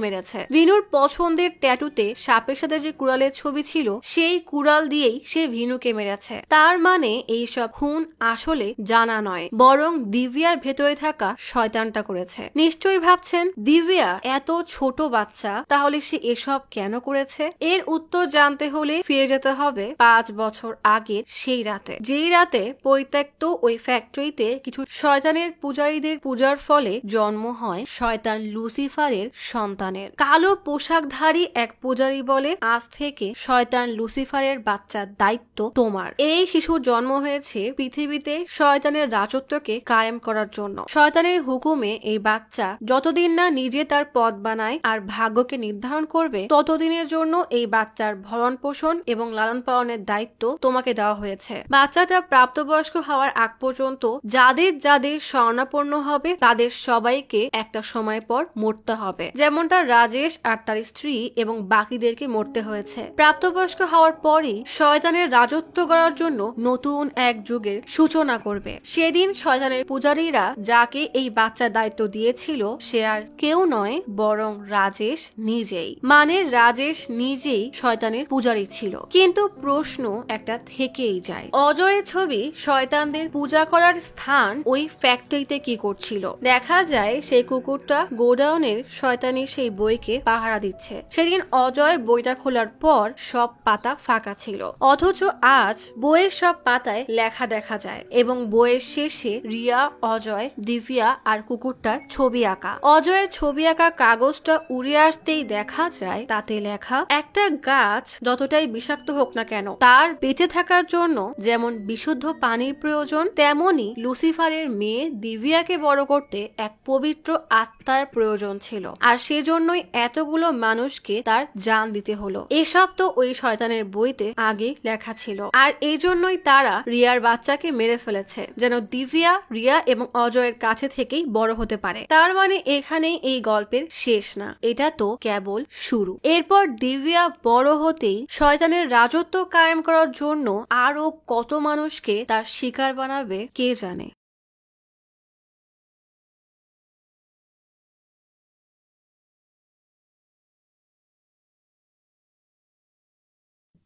মেরেছে। ভিনুর পছন্দের ট্যাটুতে সাপের সাথে যে কুড়ালের ছবি ছিল সেই কুড়াল দিয়েই সে ভিনুকে মেরেছে। তার মানে এইসব খুন আসলে জানা নয়, বরং দিব্যার ভেতরে থাকা শয়তানটা করেছে। নিশ্চয়ই ভাবছেন দিব্যা এত ছোট বাচ্চা, তাহলে সে এসব কেন করেছে? এর উত্তর জানতে হলে ফিরে যেতে হবে 5 বছর আগের সেই রাতে, যেই রাতে পরিত্যক্ত ওই ফ্যাক্টরিতে কিছু শয়তানের পূজারীদের পূজার ফলে জন্ম হয় শয়তান লুসিফারের সন্তানের। কালো পোশাকধারী এক পূজারী বলে, আজ থেকে শয়তান লুসিফারের বাচ্চার দায়িত্ব তোমার। এই শিশুর জন্ম হয়েছে পৃথিবীতে শয়তানের রাজত্বকে কায়েম করার জন্য। শয়তানের হুকুমে এই বাচ্চা যতদিন না নিজে তার পথ বানায় আর ভাগ্যকে নির্ধারণ করবে ততদিনের জন্য এই বাচ্চার ভরণ পোষণ এবং লালন পালনের দায়িত্ব তোমাকে দেওয়া হয়েছে। বাচ্চাটা প্রাপ্তবয়স্ক হওয়ার আগ পর্যন্ত যাদের যাদের শরণাপন্ন হবে তাদের সবাইকে একটা সময় পর মরতে হবে, যেমনটা রাজেশ আর তার স্ত্রী এবং বাকিদেরকে মরতে হয়েছে। প্রাপ্তবয়স্ক হওয়ার পরই শয়তানের রাজত্ব করার জন্য নতুন এক যুগের সূচনা করবে। সেদিন শয়তানের পূজারীরা যাকে এই বাচ্চার দায়িত্ব দিয়েছিল সে আর কেউ নয় বরং রাজেশ নিজেই। মানে রাজেশ নিজেই শয়তানের পূজারী ছিল। কিন্তু প্রশ্ন একটা থেকেই যায়, অজয়ের ছবি শয়তানদের পূজা করার স্থান ওই ফ্যাক্টরিতে কি করছিল? দেখা যায় সেই কুকুরটা গোডাউনের শয়তানের সেই বইকে পাহারা দিচ্ছে। সেদিন অজয় বইটা খোলার পর সব পাতা ফাঁকা ছিল, অথচ আজ বইয়ের সব পাতায় লেখা দেখা যায় এবং বইয়ের শেষে রিয়া, অজয়, দিব্যা আর কুকুরটার ছবি আঁকা। অজয়ের ছবি আঁকা কাগজটা উড়ে আসতেই দেখা যায় তাতে লেখা, একটা গাছ যতটাই বিষাক্ত হোক না কেন তার বেঁচে থাকার জন্য যেমন বিশুদ্ধ পানির প্রয়োজন, তেমনি লুসিফারের মেয়ে দিব্যাকে বড় করতে এক পবিত্র আত্মার প্রয়োজন ছিল, আর সেজন্যই এতগুলো মানুষকে তার জান দিতে হলো। এসব তো ওই শয়তানের বইতে আগে লেখা ছিল, আর এই জন্যই তারা রিয়ার বাচ্চাকে মেরে ফেলেছে যেন দিব্যা, রিয়া এবং অজয়ের কাছে থেকেই বড় হতে পারে। তার মানে এখানেই এই গল্পের শেষ না, এটা তো কেবল শুরু। এরপর দিব্যা বড় হতেই শয়তানের রাজত্ব কায়েম করার জন্য আরো কত মানুষকে তার শিকার বানাবে কে জানে।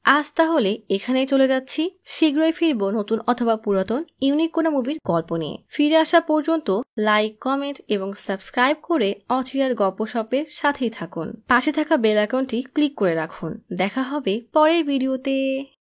আজ তাহলে এখানেই চলে যাচ্ছি। শীঘ্রই ফিরবো নতুন অথবা পুরাতন ইউনিক কোনো মুভির গল্প নিয়ে। ফিরে আসা পর্যন্ত লাইক, কমেন্ট এবং সাবস্ক্রাইব করে অচিরার গপ্পসপের সাথেই থাকুন। পাশে থাকা বেল আইকনটি ক্লিক করে রাখুন। দেখা হবে পরের ভিডিওতে।